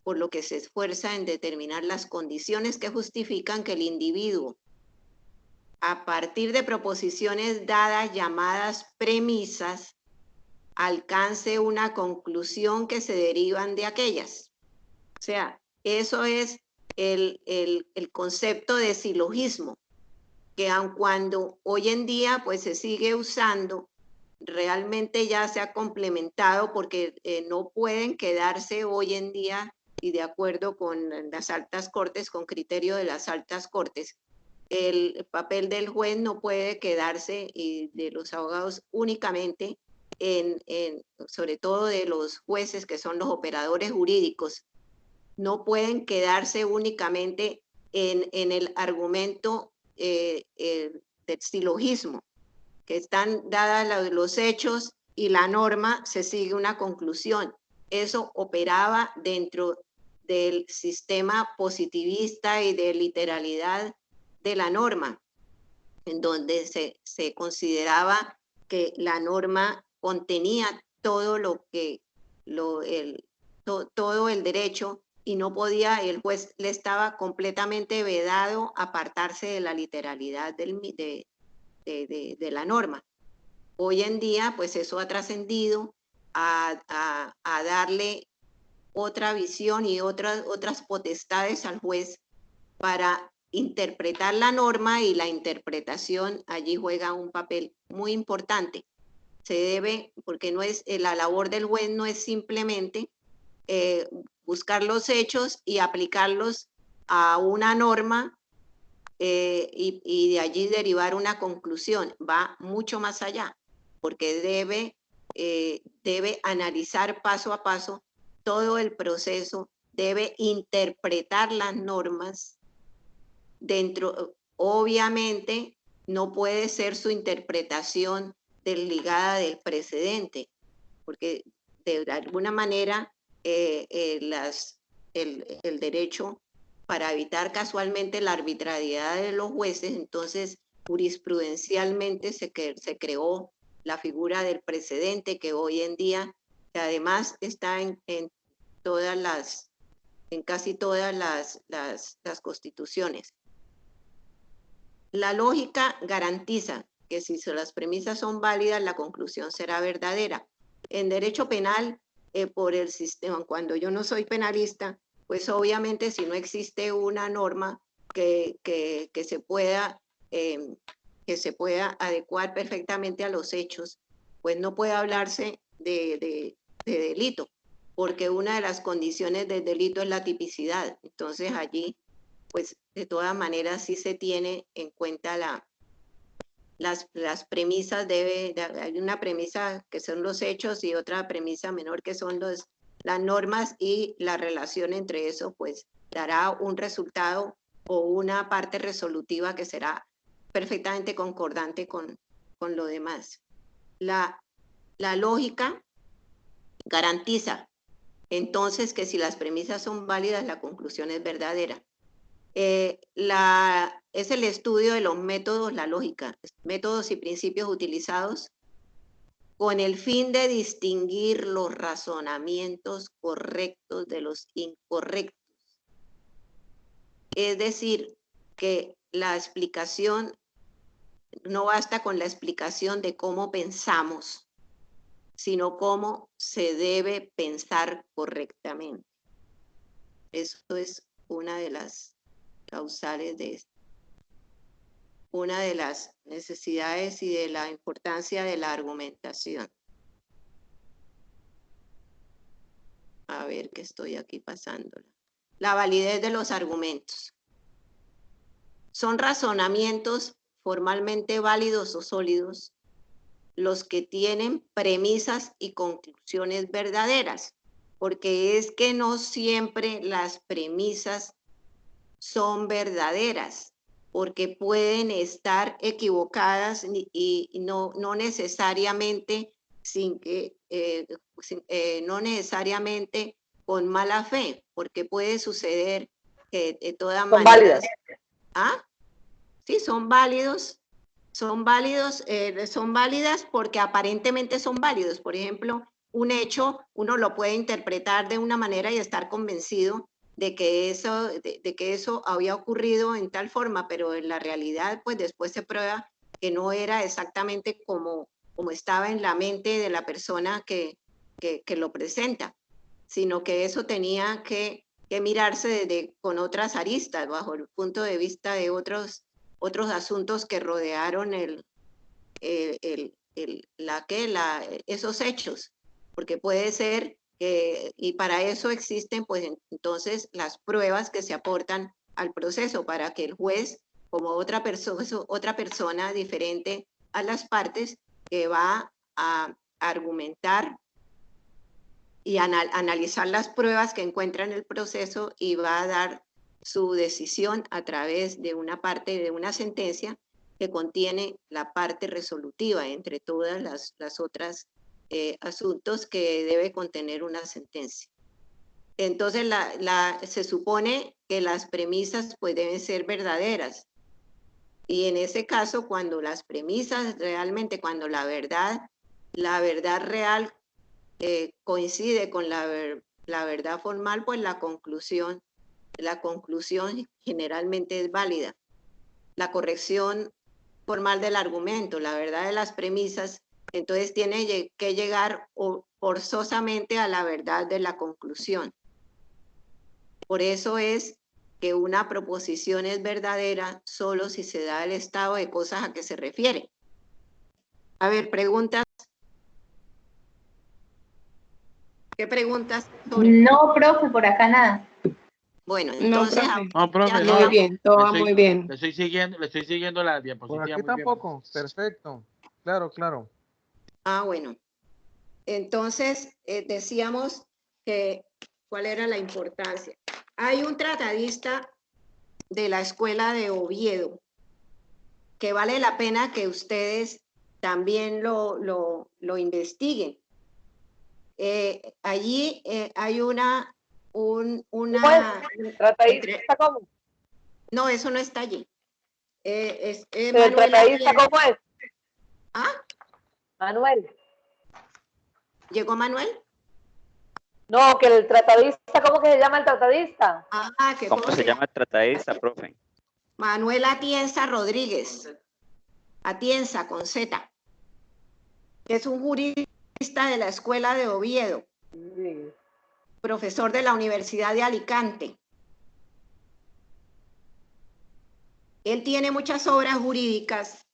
por lo que se esfuerza en determinar las condiciones que justifican que el individuo, a partir de proposiciones dadas llamadas premisas, alcance una conclusión que se derivan de aquellas. O sea, eso es el concepto de silogismo, que aun cuando hoy en día pues se sigue usando, realmente ya se ha complementado, porque no pueden quedarse hoy en día, y de acuerdo con las altas cortes, con criterio de las altas cortes, el papel del juez no puede quedarse, y de los abogados únicamente, sobre todo de los jueces que son los operadores jurídicos, no pueden quedarse únicamente en el argumento del silogismo, que están dadas los hechos y la norma, se sigue una conclusión. Eso operaba dentro del sistema positivista y de literalidad de la norma, en donde se consideraba que la norma contenía todo todo el derecho, y no podía, el juez le estaba completamente vedado apartarse de la literalidad de la norma. Hoy en día, pues eso ha trascendido a darle otra visión y otras potestades al juez para interpretar la norma, y la interpretación allí juega un papel muy importante. Se debe, porque no es, la labor del juez no es simplemente buscar los hechos y aplicarlos a una norma y de allí derivar una conclusión. Va mucho más allá, porque debe analizar paso a paso todo el proceso, debe interpretar las normas obviamente no puede ser su interpretación desligada del precedente, porque de alguna manera el derecho para evitar casualmente la arbitrariedad de los jueces, entonces jurisprudencialmente se creó la figura del precedente, que hoy en día, que además está en casi todas las constituciones. La lógica garantiza que si las premisas son válidas, la conclusión será verdadera. En derecho penal, por el sistema, cuando yo no soy penalista, pues obviamente si no existe una norma que se pueda adecuar perfectamente a los hechos, pues no puede hablarse de delito, porque una de las condiciones del delito es la tipicidad. Entonces allí, pues de todas maneras sí se tiene en cuenta las premisas. Hay una premisa que son los hechos y otra premisa menor que son las normas, y la relación entre eso pues dará un resultado o una parte resolutiva que será perfectamente concordante con lo demás. La lógica garantiza entonces que si las premisas son válidas, la conclusión es verdadera. Es el estudio de los métodos, la lógica, métodos y principios utilizados con el fin de distinguir los razonamientos correctos de los incorrectos. Es decir, que la explicación, no basta con la explicación de cómo pensamos, sino cómo se debe pensar correctamente. Eso es una de las causales de esto. Una de las necesidades y de la importancia de la argumentación. A ver qué estoy aquí pasándola. La validez de los argumentos. Son razonamientos formalmente válidos o sólidos los que tienen premisas y conclusiones verdaderas, porque es que no siempre las premisas son verdaderas, porque pueden estar equivocadas y no necesariamente no necesariamente con mala fe, porque puede suceder que de todas maneras. ¿Ah? Sí, son válidas porque aparentemente son válidos. Por ejemplo, un hecho uno lo puede interpretar de una manera y estar convencido de que eso había ocurrido en tal forma, pero en la realidad pues después se prueba que no era exactamente como estaba en la mente de la persona que lo presenta, sino que eso tenía que mirarse con otras aristas, bajo el punto de vista de otros asuntos que rodearon esos hechos, porque puede ser y para eso existen pues entonces las pruebas que se aportan al proceso, para que el juez, como otra persona diferente a las partes, que va a argumentar y analizar las pruebas que encuentra en el proceso, y va a dar su decisión a través de una parte de una sentencia que contiene la parte resolutiva entre todas las otras asuntos que debe contener una sentencia. Entonces se supone que las premisas pues deben ser verdaderas, y en ese caso cuando las premisas realmente, cuando la verdad real coincide con la verdad formal, pues la conclusión generalmente es válida. La corrección formal del argumento, la verdad de las premisas, entonces tiene que llegar forzosamente a la verdad de la conclusión. Por eso es que una proposición es verdadera solo si se da el estado de cosas a que se refiere. A ver, preguntas. ¿Qué preguntas? No, profe, por acá nada. Bueno, entonces... No, profe, muy bien, todo va muy bien. Le estoy siguiendo la Por diapositiva. aquí muy bien. tampoco. Perfecto. Claro, claro. Ah, bueno. Entonces, decíamos que cuál era la importancia. Hay un tratadista de la escuela de Oviedo que vale la pena que ustedes también lo investiguen. Allí hay una una... ¿Tratadista cómo? No, eso no está allí. Es ¿Pero el Manuel tratadista Atienza. cómo es? ¿Ah? Manuel. ¿Llegó Manuel? No, que el tratadista, ¿cómo que se llama el tratadista? Que ¿Cómo se llama el tratadista, profe? Manuel Atienza Rodríguez. Atienza con Z. Es un jurista de la Escuela de Oviedo. Sí. Profesor de la Universidad de Alicante. Él tiene muchas obras jurídicas,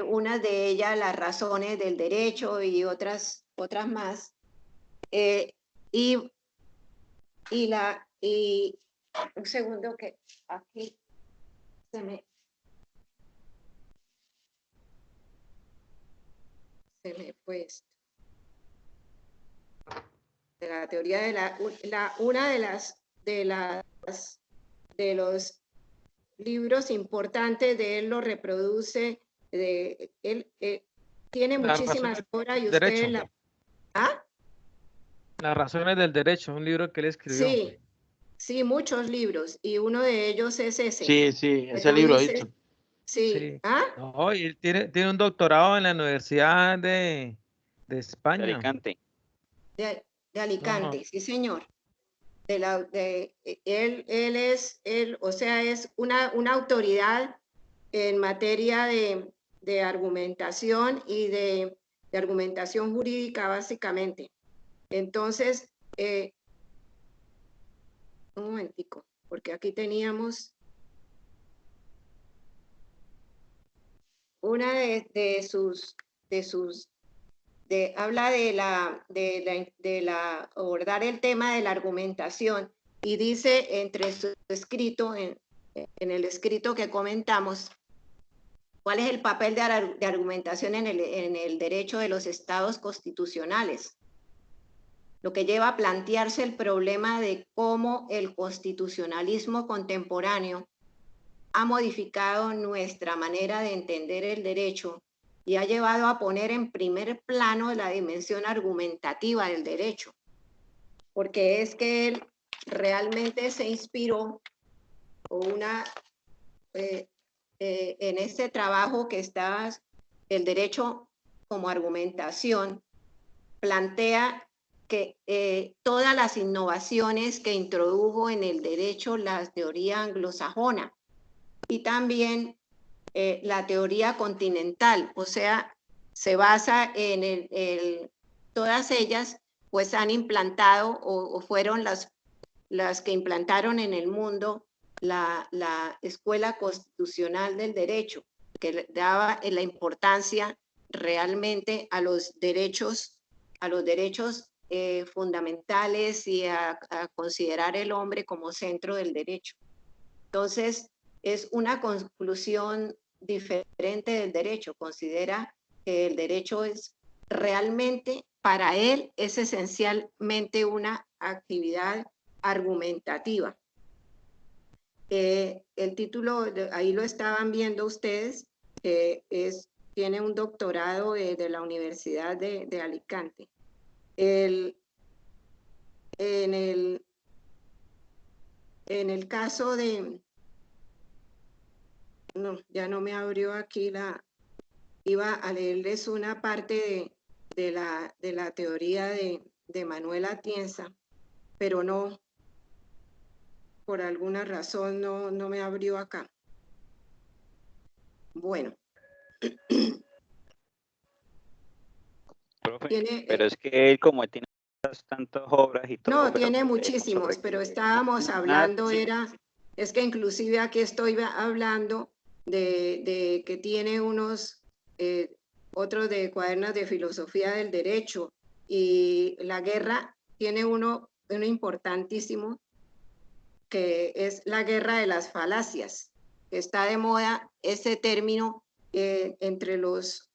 unas de ellas Las razones del derecho y otras más. Un segundo que aquí se me fue esto. De la teoría una de los libros importantes de él lo reproduce. Él tiene muchísimas obras y ustedes la... ¿Ah? Las razones del derecho, un libro que él escribió. Sí, muchos libros, y uno de ellos es ese. Sí, ese libro, ¿viste? Sí. ¿Ah? No, y él tiene un doctorado en la Universidad de España. De Alicante. De Alicante, Ajá. sí, señor. O sea, es una autoridad en materia de argumentación y de argumentación jurídica, básicamente. Entonces, un momentico, porque aquí teníamos una habla de abordar el tema de la argumentación, y dice entre su escrito, en el escrito que comentamos, cuál es el papel de argumentación en el derecho de los estados constitucionales, lo que lleva a plantearse el problema de cómo el constitucionalismo contemporáneo ha modificado nuestra manera de entender el derecho y ha llevado a poner en primer plano la dimensión argumentativa del derecho, porque es que él realmente se inspiró en este trabajo que está el derecho como argumentación, plantea que todas las innovaciones que introdujo en el derecho la teoría anglosajona y también la teoría continental, o sea, se basa en todas ellas pues han implantado o fueron las que implantaron en el mundo la Escuela Constitucional del Derecho, que daba la importancia realmente a los derechos fundamentales y a considerar el hombre como centro del derecho. Entonces, es una conclusión diferente del derecho. Considera que el derecho es realmente, para él, es esencialmente una actividad argumentativa. El título, ahí lo estaban viendo ustedes, tiene un doctorado de la Universidad de Alicante. En el caso de... No, ya no me abrió aquí iba a leerles una parte de la teoría de Manuel Atienza, pero no, por alguna razón no me abrió acá. Bueno. Profe, pero es que él como tiene tantas obras y todo. No, tiene muchísimos, pero estábamos hablando, es que inclusive aquí estoy hablando de que tiene otros de cuadernos de filosofía del derecho, y la guerra tiene uno importantísimo, que es la guerra de las falacias. Está de moda ese término entre los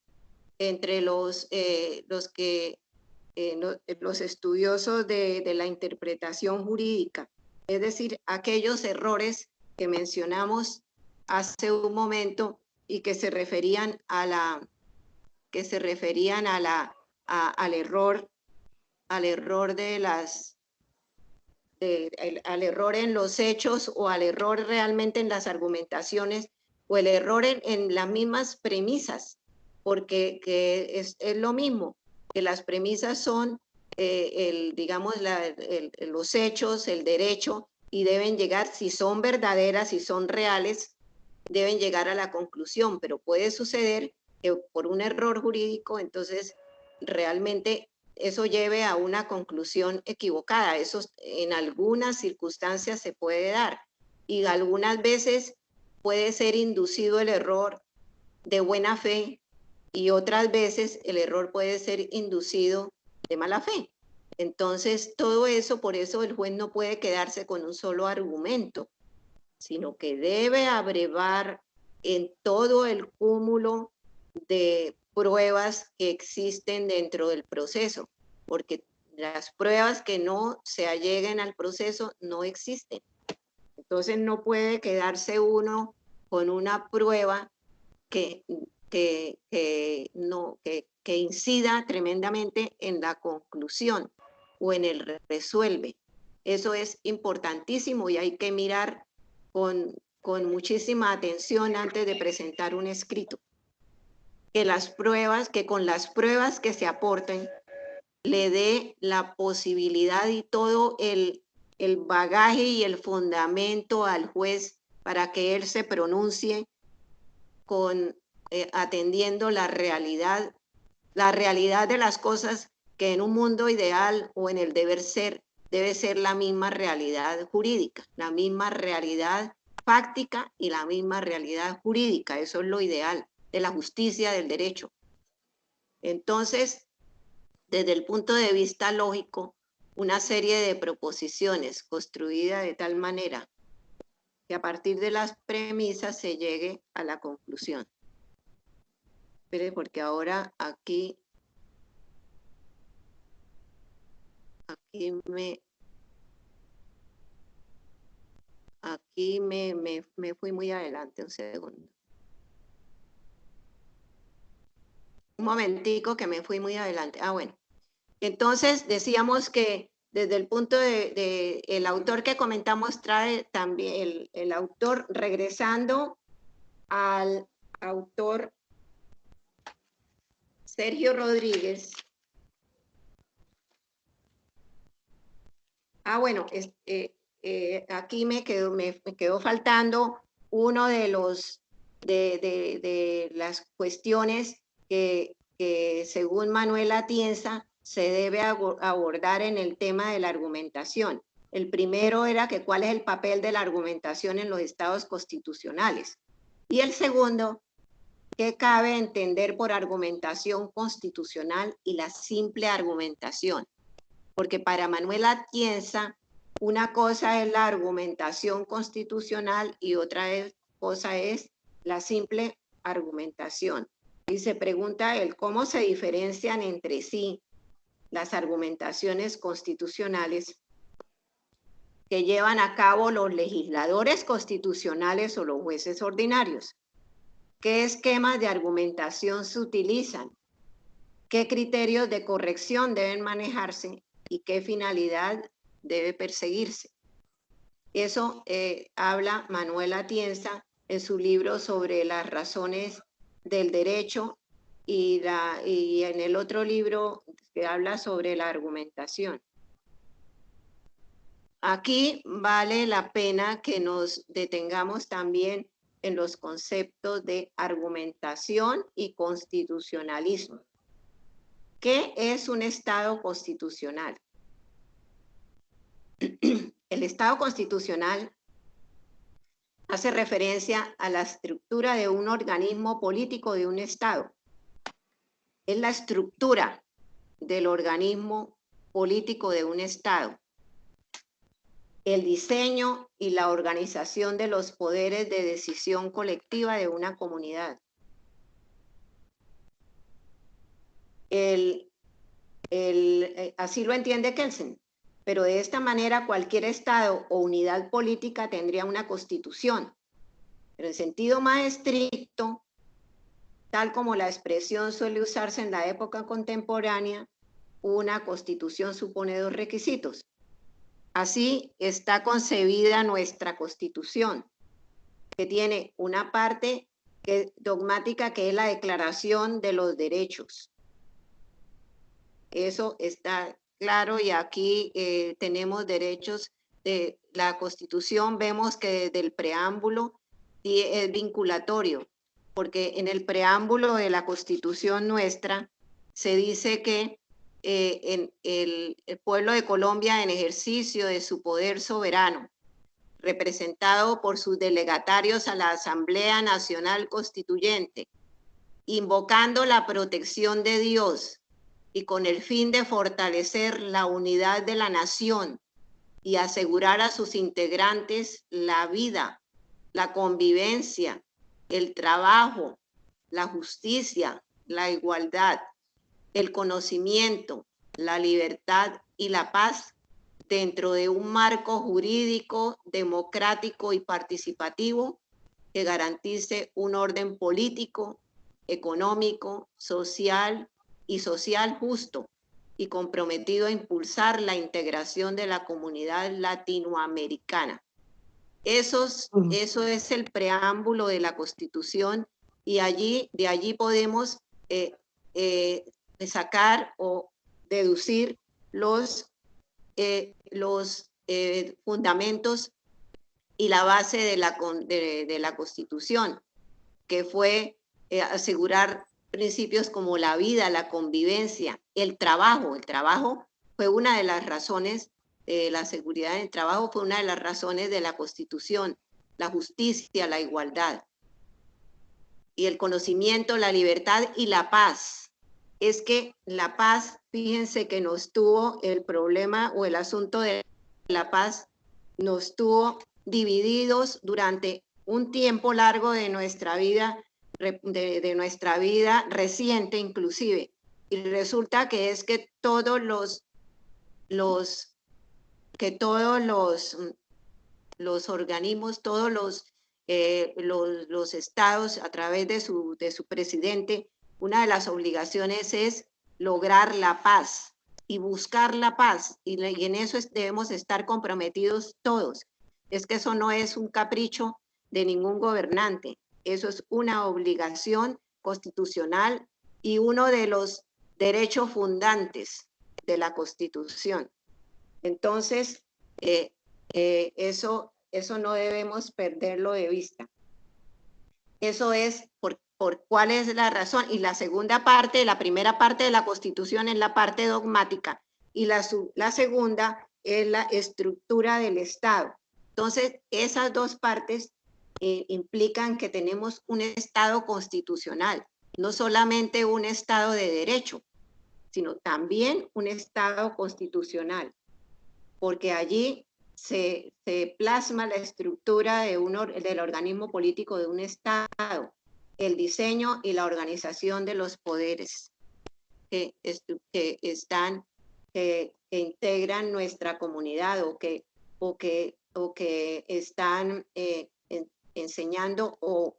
estudiosos de la interpretación jurídica, es decir, aquellos errores que mencionamos hace un momento y que se referían al error de al error en los hechos o al error realmente en las argumentaciones o el error en las mismas premisas, porque es lo mismo, que las premisas son, digamos, los hechos, el derecho, y deben llegar, si son verdaderas, si son reales, deben llegar a la conclusión, pero puede suceder que por un error jurídico, entonces realmente eso lleve a una conclusión equivocada. Eso en algunas circunstancias se puede dar y algunas veces puede ser inducido el error de buena fe y otras veces el error puede ser inducido de mala fe. Entonces, todo eso, por eso el juez no puede quedarse con un solo argumento, sino que debe abrevar en todo el cúmulo de pruebas que existen dentro del proceso, porque las pruebas que no se alleguen al proceso no existen. Entonces no puede quedarse uno con una prueba que incida tremendamente en la conclusión o en el resuelve. Eso es importantísimo y hay que mirar con muchísima atención antes de presentar un escrito. Que con las pruebas que se aporten le dé la posibilidad y todo el bagaje y el fundamento al juez para que él se pronuncie atendiendo la realidad de las cosas, que en un mundo ideal o en el deber ser debe ser la misma realidad jurídica, la misma realidad fáctica y la misma realidad jurídica. Eso es lo ideal de la justicia, del derecho. Entonces, desde el punto de vista lógico, una serie de proposiciones construidas de tal manera que a partir de las premisas se llegue a la conclusión. Espere, porque ahora aquí me fui muy adelante, un segundo. Un momentico que me fui muy adelante. Bueno. Entonces decíamos que desde el punto de el autor que comentamos trae también el autor, regresando al autor Sergio Rodríguez. Bueno, aquí me quedó faltando uno de las cuestiones que según Manuel Atienza se debe abordar en el tema de la argumentación. El primero era que cuál es el papel de la argumentación en los estados constitucionales. Y el segundo, qué cabe entender por argumentación constitucional y la simple argumentación. Porque para Manuel Atienza, una cosa es la argumentación constitucional y otra cosa es la simple argumentación. Y se pregunta él, ¿cómo se diferencian entre sí las argumentaciones constitucionales que llevan a cabo los legisladores constitucionales o los jueces ordinarios? ¿Qué esquemas de argumentación se utilizan? ¿Qué criterios de corrección deben manejarse? ¿Y qué finalidad debe perseguirse? Eso habla Manuel Atienza en su libro sobre las razones del derecho y en el otro libro que habla sobre la argumentación. Aquí vale la pena que nos detengamos también en los conceptos de argumentación y constitucionalismo. ¿Qué es un Estado constitucional? El Estado constitucional hace referencia a la estructura de un organismo político de un Estado. Es la estructura del organismo político de un Estado. El diseño y la organización de los poderes de decisión colectiva de una comunidad. Así lo entiende Kelsen, pero de esta manera cualquier Estado o unidad política tendría una constitución, pero en sentido más estricto, tal como la expresión suele usarse en la época contemporánea, una constitución supone dos requisitos: Así está concebida nuestra Constitución, que tiene una parte dogmática que es la Declaración de los Derechos. Eso está claro y aquí tenemos derechos de la Constitución. Vemos que desde el preámbulo es vinculatorio, porque en el preámbulo de la Constitución nuestra se dice que el pueblo de Colombia, en ejercicio de su poder soberano, representado por sus delegatarios a la Asamblea Nacional Constituyente, invocando la protección de Dios y con el fin de fortalecer la unidad de la nación y asegurar a sus integrantes la vida, la convivencia, el trabajo, la justicia, la igualdad, el conocimiento, la libertad y la paz dentro de un marco jurídico, democrático y participativo que garantice un orden político, económico, social y social justo y comprometido a impulsar la integración de la comunidad latinoamericana. Eso es el preámbulo de la Constitución y de allí podemos sacar o deducir los fundamentos y la base de la Constitución, que fue asegurar principios como la vida, la convivencia, el trabajo. El trabajo fue una de las razones, la seguridad en el trabajo fue una de las razones de la Constitución, la justicia, la igualdad, y el conocimiento, la libertad y la paz. Es que la paz, fíjense que nos tuvo el problema o el asunto de la paz, nos tuvo divididos durante un tiempo largo de nuestra vida, de nuestra vida reciente inclusive. Y resulta que es que todos los organismos, todos los estados a través de su presidente, una de las obligaciones es lograr la paz y buscar la paz, y en eso debemos estar comprometidos todos. Es que eso no es un capricho de ningún gobernante, eso es una obligación constitucional y uno de los derechos fundantes de la Constitución. Entonces, eso no debemos perderlo de vista. Eso es por cuál es la razón. Y la segunda parte, la primera parte de la Constitución es la parte dogmática y la segunda es la estructura del Estado. Entonces, esas dos partes implican que tenemos un Estado constitucional, no solamente un Estado de derecho, sino también un Estado constitucional, porque allí se plasma la estructura del organismo político de un Estado, el diseño y la organización de los poderes que integran nuestra comunidad o que están enseñando o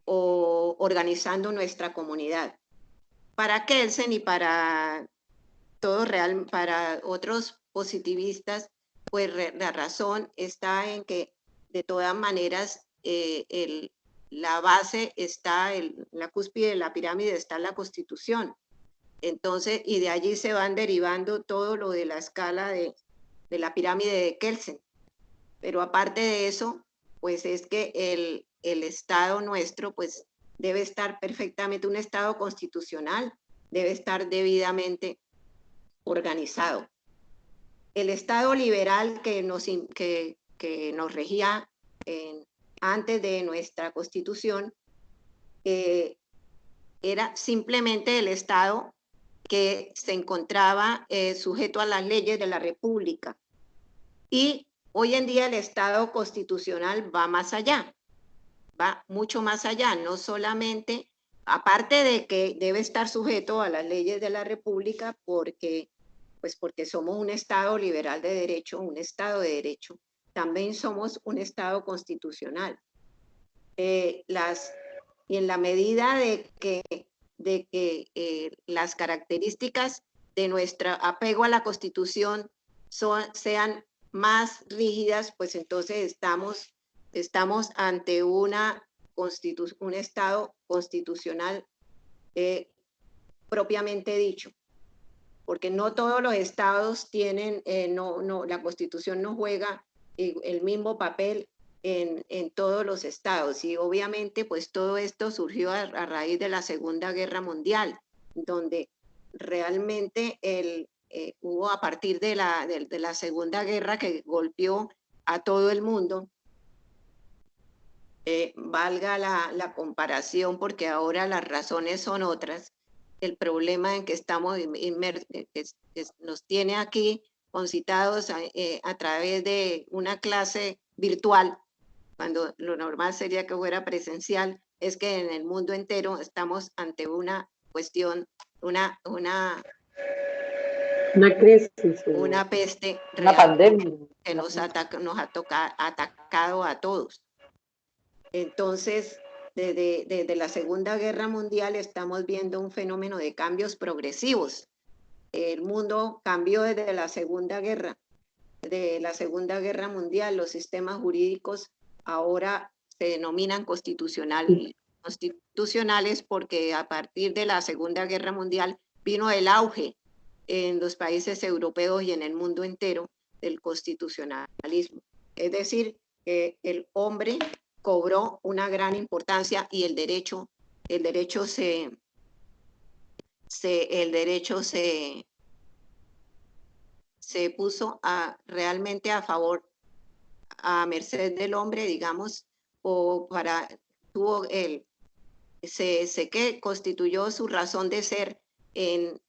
organizando nuestra comunidad. Para Kelsen y para para otros positivistas, pues la razón está en que de todas maneras la base está, la cúspide de la pirámide está la Constitución. Entonces, y de allí se van derivando todo lo de la escala de la pirámide de Kelsen. Pero aparte de eso, pues es que el Estado nuestro, pues debe estar perfectamente, un Estado constitucional, debe estar debidamente organizado. El Estado liberal que nos regía antes de nuestra Constitución era simplemente el Estado que se encontraba sujeto a las leyes de la República. Y hoy en día el Estado constitucional va más allá, va mucho más allá, no solamente, aparte de que debe estar sujeto a las leyes de la República porque somos un Estado liberal de derecho, un Estado de derecho, también somos un Estado constitucional. Y en la medida de que las características de nuestro apego a la Constitución sean más rígidas, pues entonces estamos ante un Estado constitucional propiamente dicho, porque no todos los estados tienen, la Constitución no juega el mismo papel en todos los estados, y obviamente pues todo esto surgió a raíz de la Segunda Guerra Mundial, donde realmente hubo a partir de la Segunda Guerra que golpeó a todo el mundo. Valga la comparación, porque ahora las razones son otras. El problema en que estamos nos tiene aquí concitados a través de una clase virtual, cuando lo normal sería que fuera presencial, es que en el mundo entero estamos ante una cuestión, una crisis, una peste una real, pandemia que nos ha atacado a todos. Entonces, desde la Segunda Guerra Mundial estamos viendo un fenómeno de cambios progresivos. El mundo cambió desde la Segunda Guerra. De la Segunda Guerra Mundial, los sistemas jurídicos ahora se denominan constitucionales, porque a partir de la Segunda Guerra Mundial vino el auge en los países europeos y en el mundo entero del constitucionalismo. Es decir, que el hombre cobró una gran importancia y el derecho se puso realmente a favor, a merced del hombre, digamos, o que constituyó su razón de ser en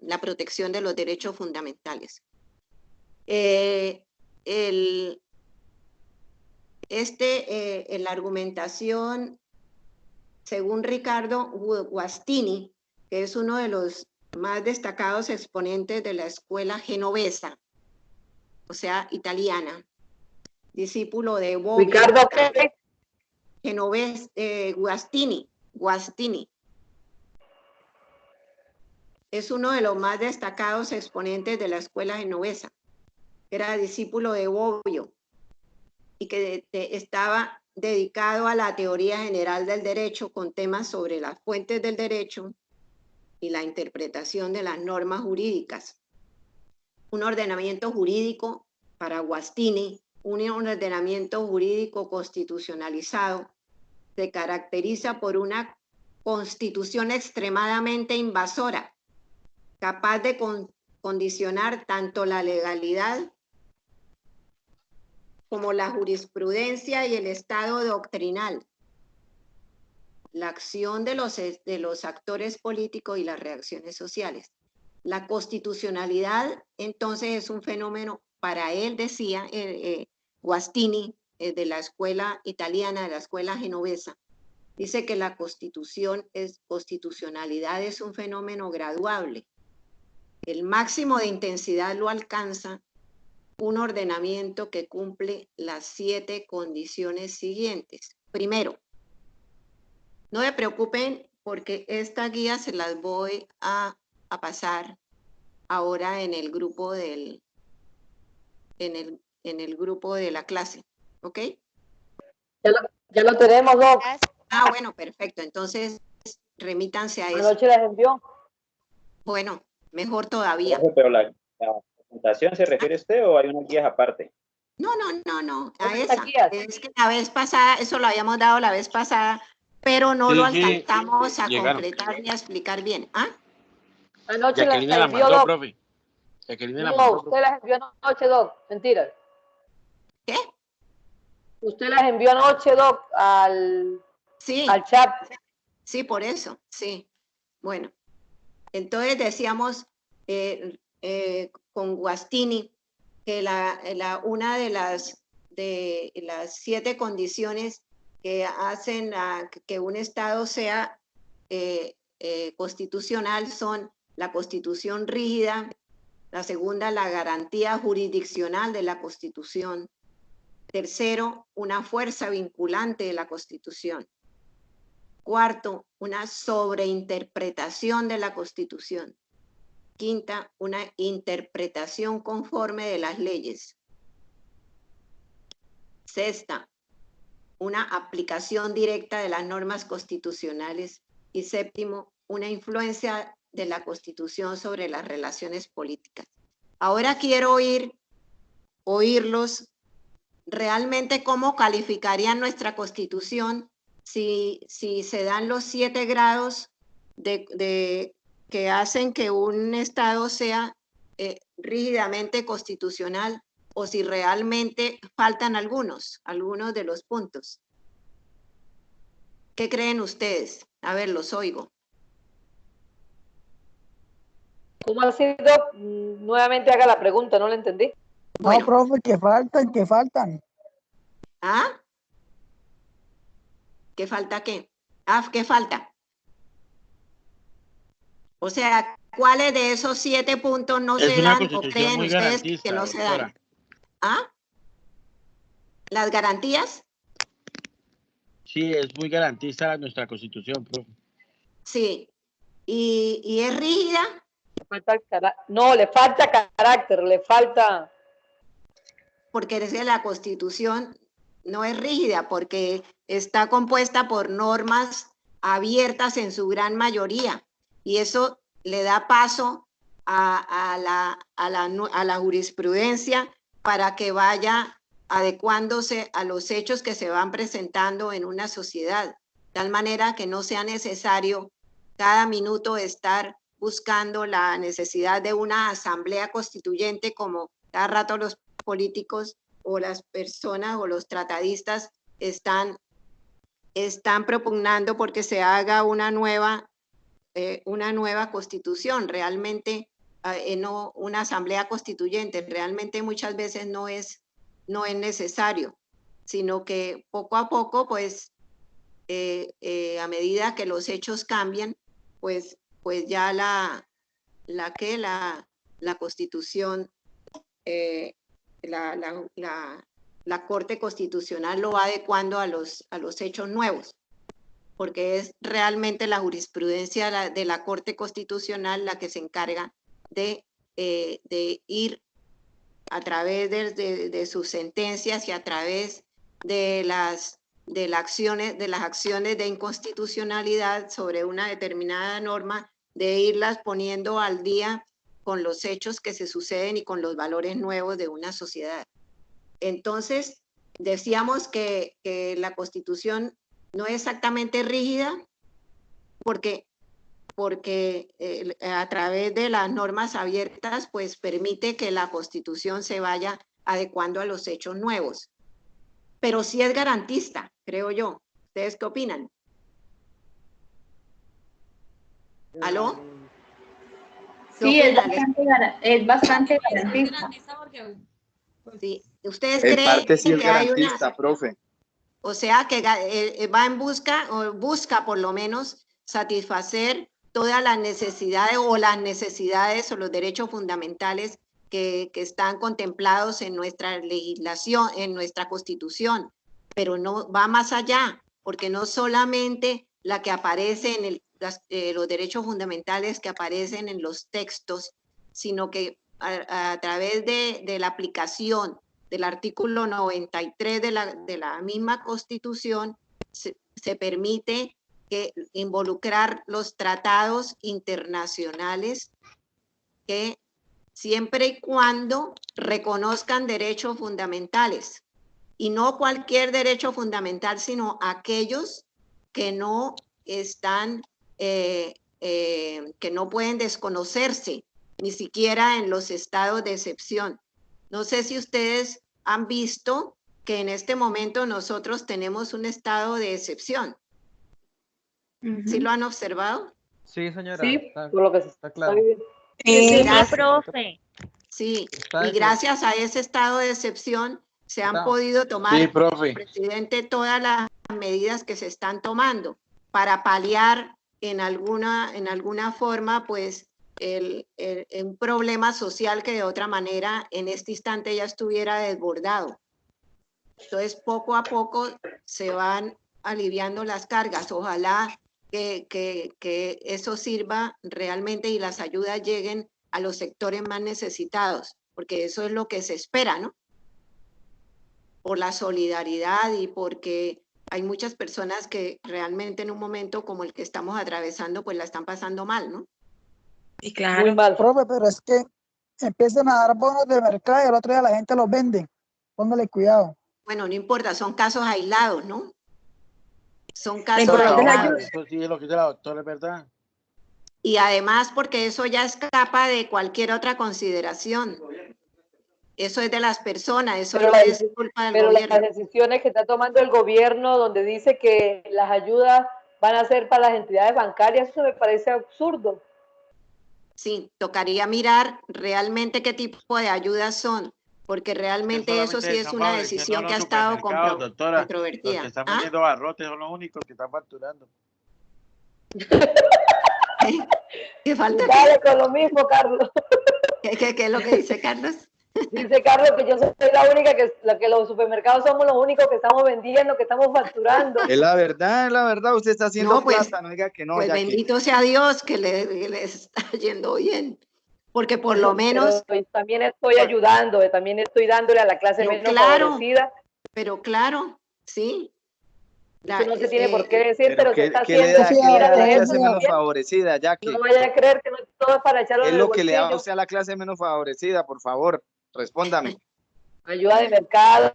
la protección de los derechos fundamentales. La argumentación, según Ricardo Guastini, que es uno de los más destacados exponentes de la escuela genovesa, o sea, italiana, discípulo de Bobbio. Ricardo, ¿qué? Guastini. Es uno de los más destacados exponentes de la escuela genovesa. Era discípulo de Bobbio y que estaba dedicado a la teoría general del derecho, con temas sobre las fuentes del derecho y la interpretación de las normas jurídicas. Un ordenamiento jurídico, para Guastini, un ordenamiento jurídico constitucionalizado se caracteriza por una constitución extremadamente invasora, capaz de condicionar tanto la legalidad como la jurisprudencia y el estado doctrinal, la acción de los actores políticos y las reacciones sociales. La constitucionalidad, entonces, es un fenómeno, para él decía Guastini, de la escuela italiana, de la escuela genovesa, dice que la constitucionalidad es un fenómeno graduable. El máximo de intensidad lo alcanza un ordenamiento que cumple las 7 condiciones siguientes. Primero, no se preocupen, porque esta guía se las voy a pasar ahora en el grupo en el grupo de la clase, ¿ok? Ya lo tenemos, Doc. Bueno, perfecto. Entonces, remítanse a eso. Anoche las envió. Bueno, mejor todavía. Pero la presentación se refiere a usted o hay unas guías aparte? No, a esa. Es que la vez pasada, eso lo habíamos dado la vez pasada, pero no lo alcanzamos a completar ni a explicar bien. Anoche las envió, Doc. Usted las envió anoche, Doc. Mentiras. ¿Qué? Usted las envió anoche, Doc, al chat. Sí, por eso, sí. Bueno, entonces decíamos con Guastini que una de las 7 condiciones que hacen que un Estado sea constitucional son la constitución rígida, la segunda, la garantía jurisdiccional de la Constitución, tercero, una fuerza vinculante de la Constitución, cuarto, una sobreinterpretación de la Constitución, Quinta, una interpretación conforme de las leyes. Sexta, una aplicación directa de las normas constitucionales. Y séptimo, una influencia de la Constitución sobre las relaciones políticas. Ahora quiero oírlos realmente cómo calificarían nuestra Constitución si se dan los 7 grados que hacen que un Estado sea rígidamente constitucional, o si realmente faltan algunos de los puntos. ¿Qué creen ustedes? A ver, los oigo. ¿Cómo ha sido? Nuevamente haga la pregunta, no la entendí. No, profe, que faltan. ¿Ah? ¿Qué falta qué? Ah, ¿qué falta? O sea, ¿cuáles de esos 7 puntos no se dan o creen ustedes que no se dan? ¿Ah? ¿Las garantías? Sí, es muy garantista nuestra Constitución, profe. Sí. ¿Y es rígida? No, le falta carácter, le falta... Porque la Constitución no es rígida, porque está compuesta por normas abiertas en su gran mayoría, y eso le da paso a la jurisprudencia para que vaya adecuándose a los hechos que se van presentando en una sociedad, de tal manera que no sea necesario cada minuto estar buscando la necesidad de una asamblea constituyente, como cada rato los políticos o las personas o los tratadistas están propugnando porque se haga una nueva constitución. Realmente no una asamblea constituyente, realmente muchas veces no es necesario, sino que poco a poco, pues a medida que los hechos cambian, pues ya la Constitución, la Corte Constitucional lo va adecuando a los hechos nuevos, porque es realmente la jurisprudencia de la Corte Constitucional la que se encarga de ir a través de sus sentencias y a través de las acciones de inconstitucionalidad sobre una determinada norma, de irlas poniendo al día con los hechos que se suceden y con los valores nuevos de una sociedad. Entonces, decíamos que la Constitución no es exactamente rígida, porque a través de las normas abiertas, pues permite que la Constitución se vaya adecuando a los hechos nuevos. Pero sí es garantista, creo yo. ¿Ustedes qué opinan? ¿Aló? Sí, es bastante garantista. Sí. ¿Ustedes En creen parte sí es que hay garantista, profe. O sea, que va en busca por lo menos satisfacer todas las necesidades o los derechos fundamentales que están contemplados en nuestra legislación, en nuestra Constitución, pero no va más allá, porque no solamente la que aparece en los derechos fundamentales que aparecen en los textos, sino que a través de la aplicación del artículo 93 de la misma Constitución, se permite involucrar los tratados internacionales que siempre y cuando reconozcan derechos fundamentales, y no cualquier derecho fundamental, sino aquellos que no están, que no pueden desconocerse, ni siquiera en los estados de excepción. No sé si ustedes han visto que en este momento nosotros tenemos un estado de excepción. ¿Sí lo han observado? Sí, señora. Sí, está, por lo que está claro. Sí, profe. Sí, y gracias a ese estado de excepción se han podido tomar, Sí, profe. presidente, todas las medidas que se están tomando para paliar en alguna forma, pues, un problema social que de otra manera en este instante ya estuviera desbordado. Entonces, poco a poco se van aliviando las cargas. Ojalá que eso sirva realmente y las ayudas lleguen a los sectores más necesitados, porque eso es lo que se espera, ¿no? Por la solidaridad y porque hay muchas personas que realmente en un momento como el que estamos atravesando, pues la están pasando mal, ¿no? Y claro. Muy mal. Profe, pero es que empiezan a dar bonos de mercado y al otro día la gente los vende. Póngale cuidado. Bueno, no importa, son casos aislados, ¿no? Son La casos importante es la aislados. ayuda. Eso sí es lo que dice la doctora, es verdad. Y además porque eso ya escapa de cualquier otra consideración. Eso es de las personas, eso Pero no es culpa del Pero las gobierno. decisiones que está tomando el gobierno, donde dice que las ayudas van a ser para las entidades bancarias, eso me parece absurdo. Sí, tocaría mirar realmente qué tipo de ayudas son, porque realmente eso sí es una decisión que ha estado doctora, controvertida. los que están ¿Ah? vendiendo barrotes son los únicos que están facturando. ¿Qué falta? Dale con lo mismo, Carlos. ¿Qué es lo que dice Carlos? Dice Carlos que yo soy la única que los supermercados somos los únicos que estamos vendiendo, que estamos facturando. Es la verdad, usted está haciendo No, pues, plata, no diga que no. Pues ya bendito sea Dios que le está yendo bien, porque por lo menos... Pero también estoy ayudando, también estoy dándole a la clase menos favorecida. Pero claro, sí. Eso no se tiene por qué decir, pero pero se está ¿qué le haciendo. da a la Mira, clase menos favorecida, ya que no vaya a creer que no todo es para echarlo es en el lo que le da a bolsillo. usted a la clase menos favorecida? Por favor, respóndame. Ayuda de mercado,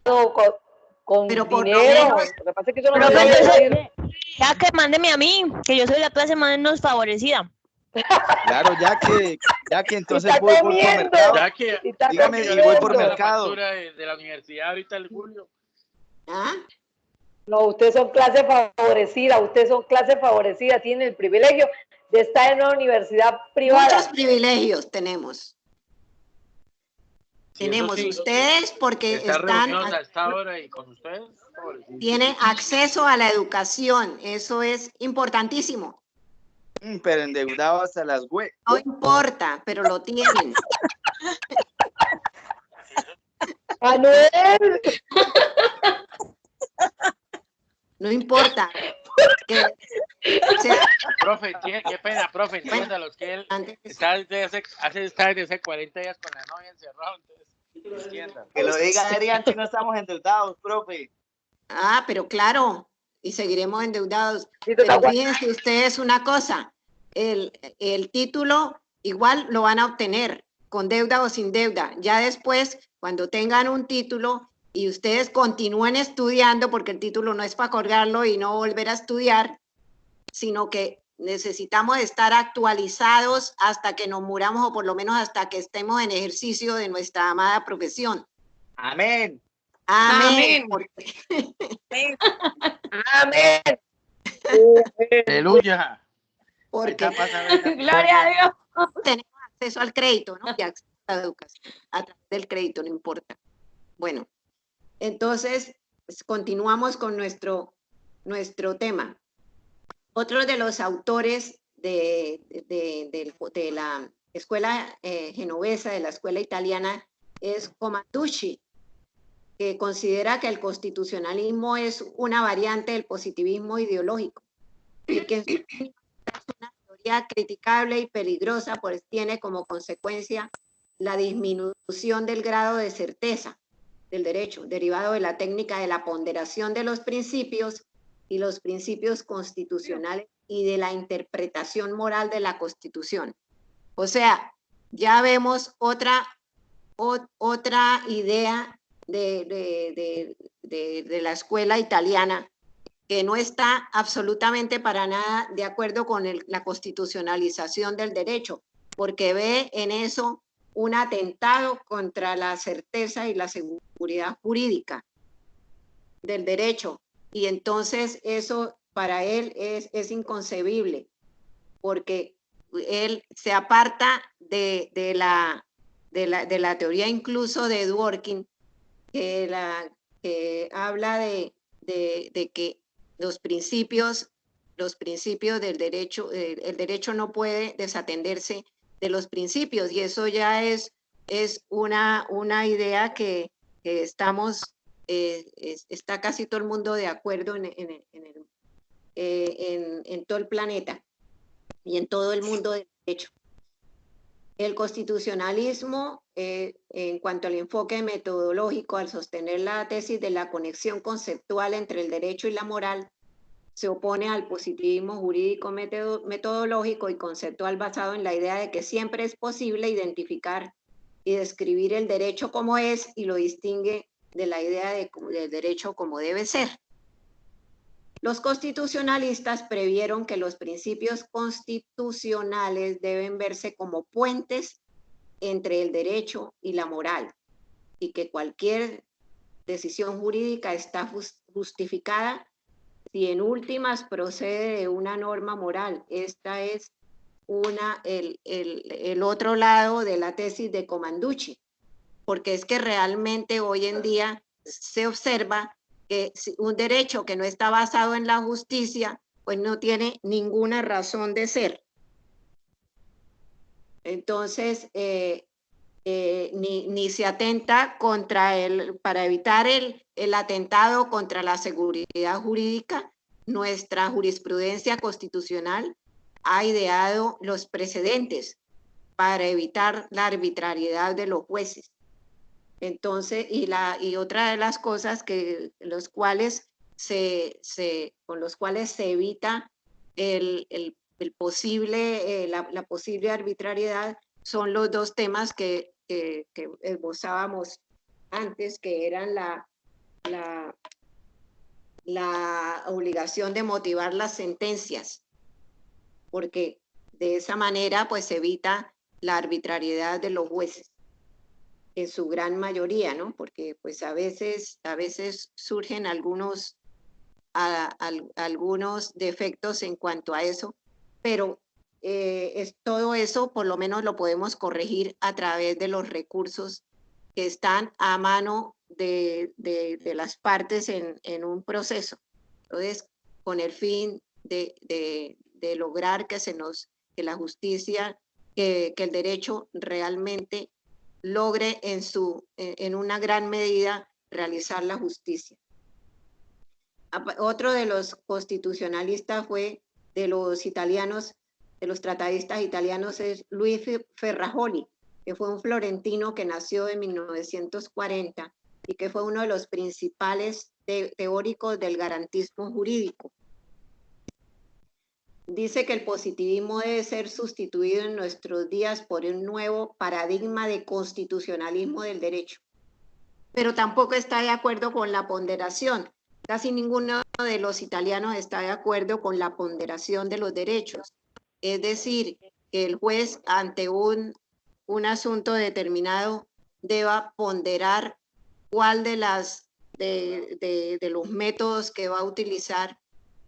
con pero por dinero. lo menos, Lo que pasa es que eso no Pero lo yo puede soy, decir. ya que mándeme a mí, que yo soy la clase menos favorecida. Claro, ya que entonces Está voy por comiendo. mercado. Ya que, Dígame, y voy por mercado. La factura de la universidad ahorita en julio. ¿Ah? No, ustedes son clase favorecida, ustedes son clase favorecida, tienen el privilegio de estar en una universidad privada. Muchos privilegios tenemos. Sí, tenemos sí, ustedes porque están reunidos a esta hora y con ustedes. Tienen acceso a la educación, eso es importantísimo. Pero endeudado hasta las web. No importa, pero lo tienen. Manuel. No importa. Profe, qué pena, profe, entiéndalos que él está desde hace 40 días con la novia encerrado, entonces entiendan. Que lo diga Adrián, si no estamos endeudados, profe. Ah, pero claro, y seguiremos endeudados. Pero fíjense ustedes una cosa, el título igual lo van a obtener, con deuda o sin deuda. Ya después, cuando tengan un título y ustedes continúen estudiando, porque el título no es para colgarlo y no volver a estudiar, sino que necesitamos estar actualizados hasta que nos muramos o por lo menos hasta que estemos en ejercicio de nuestra amada profesión. Amén. Amén. Amén. Aleluya. Porque Gloria a Dios. Tenemos acceso al crédito, ¿no? Y acceso a la educación a través del crédito, no importa. Bueno, entonces continuamos con nuestro tema. Otro de los autores de la escuela genovesa, de la escuela italiana, es Comatucci, que considera que el constitucionalismo es una variante del positivismo ideológico y que es una teoría criticable y peligrosa, pues tiene como consecuencia la disminución del grado de certeza del derecho, derivado de la técnica de la ponderación de los principios y los principios constitucionales y de la interpretación moral de la Constitución. O sea, ya vemos otra idea de la escuela italiana que no está absolutamente para nada de acuerdo con la constitucionalización del derecho, porque ve en eso un atentado contra la certeza y la seguridad jurídica del derecho. Y entonces eso para él es inconcebible, porque él se aparta de la teoría incluso de Dworkin, que habla de que los principios del derecho, el derecho no puede desatenderse de los principios, y eso ya es una idea que estamos, está casi todo el mundo de acuerdo en todo el planeta y en todo el mundo del derecho. El constitucionalismo, en cuanto al enfoque metodológico, al sostener la tesis de la conexión conceptual entre el derecho y la moral, se opone al positivismo jurídico metodológico y conceptual basado en la idea de que siempre es posible identificar y describir el derecho como es y lo distingue de la idea del derecho como debe ser. Los constitucionalistas previeron que los principios constitucionales deben verse como puentes entre el derecho y la moral y que cualquier decisión jurídica está justificada si en últimas procede de una norma moral. Esta es el otro lado de la tesis de Commanducci, porque es que realmente hoy en día se observa que un derecho que no está basado en la justicia, pues no tiene ninguna razón de ser. Entonces, ni se atenta contra para evitar el atentado contra la seguridad jurídica, nuestra jurisprudencia constitucional ha ideado los precedentes para evitar la arbitrariedad de los jueces. Entonces, y otra de las cosas con los cuales se evita la posible arbitrariedad son los dos temas que esbozábamos antes, que eran la obligación de motivar las sentencias, porque de esa manera pues se evita la arbitrariedad de los jueces en su gran mayoría, ¿no? Porque pues a veces surgen algunos defectos en cuanto a eso, pero todo eso por lo menos lo podemos corregir a través de los recursos que están a mano de las partes en un proceso. Entonces, con el fin de lograr que la justicia, que el derecho realmente logre en una gran medida realizar la justicia. Otro de los constitucionalistas de los tratadistas italianos, es Luis Ferrajoli, que fue un florentino que nació en 1940 y que fue uno de los principales teóricos del garantismo jurídico. Dice que el positivismo debe ser sustituido en nuestros días por un nuevo paradigma de constitucionalismo del derecho. Pero tampoco está de acuerdo con la ponderación. Casi ninguno de los italianos está de acuerdo con la ponderación de los derechos. Es decir, que el juez ante un asunto determinado deba ponderar cuál de los métodos que va a utilizar,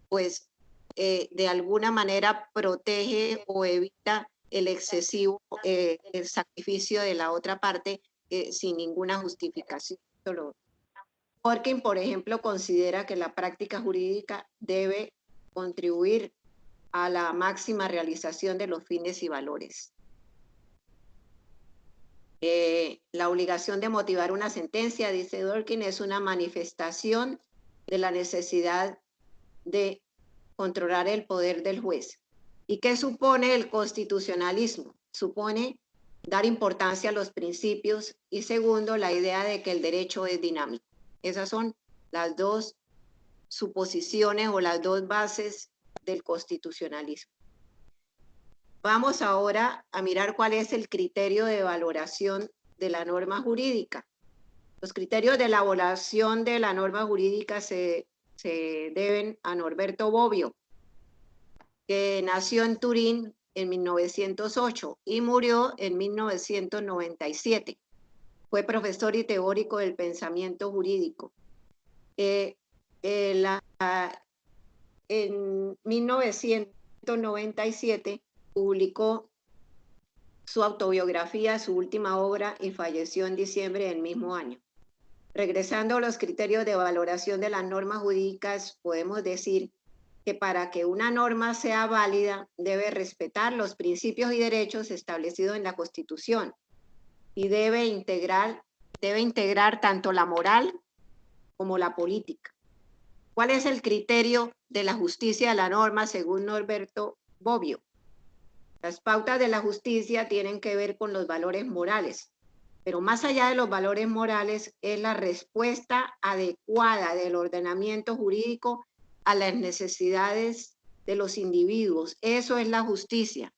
pues de alguna manera protege o evita el excesivo el sacrificio de la otra parte sin ninguna justificación. Horkin, por ejemplo, considera que la práctica jurídica debe contribuir a la máxima realización de los fines y valores. La obligación de motivar una sentencia, dice Dworkin, es una manifestación de la necesidad de controlar el poder del juez. ¿Y qué supone el constitucionalismo? Supone dar importancia a los principios y segundo, la idea de que el derecho es dinámico. Esas son las dos suposiciones o las dos bases del constitucionalismo. Vamos ahora a mirar cuál es el criterio de valoración de la norma jurídica. Los criterios de elaboración de la norma jurídica se deben a Norberto Bobbio, que nació en Turín en 1908 y murió en 1997. Fue profesor y teórico del pensamiento jurídico. En 1997 publicó su autobiografía, su última obra, y falleció en diciembre del mismo año. Regresando a los criterios de valoración de las normas jurídicas, podemos decir que para que una norma sea válida debe respetar los principios y derechos establecidos en la Constitución y debe integrar tanto la moral como la política. ¿Cuál es el criterio de la justicia de la norma según Norberto Bobbio? Las pautas de la justicia tienen que ver con los valores morales, pero más allá de los valores morales es la respuesta adecuada del ordenamiento jurídico a las necesidades de los individuos. Eso es la justicia.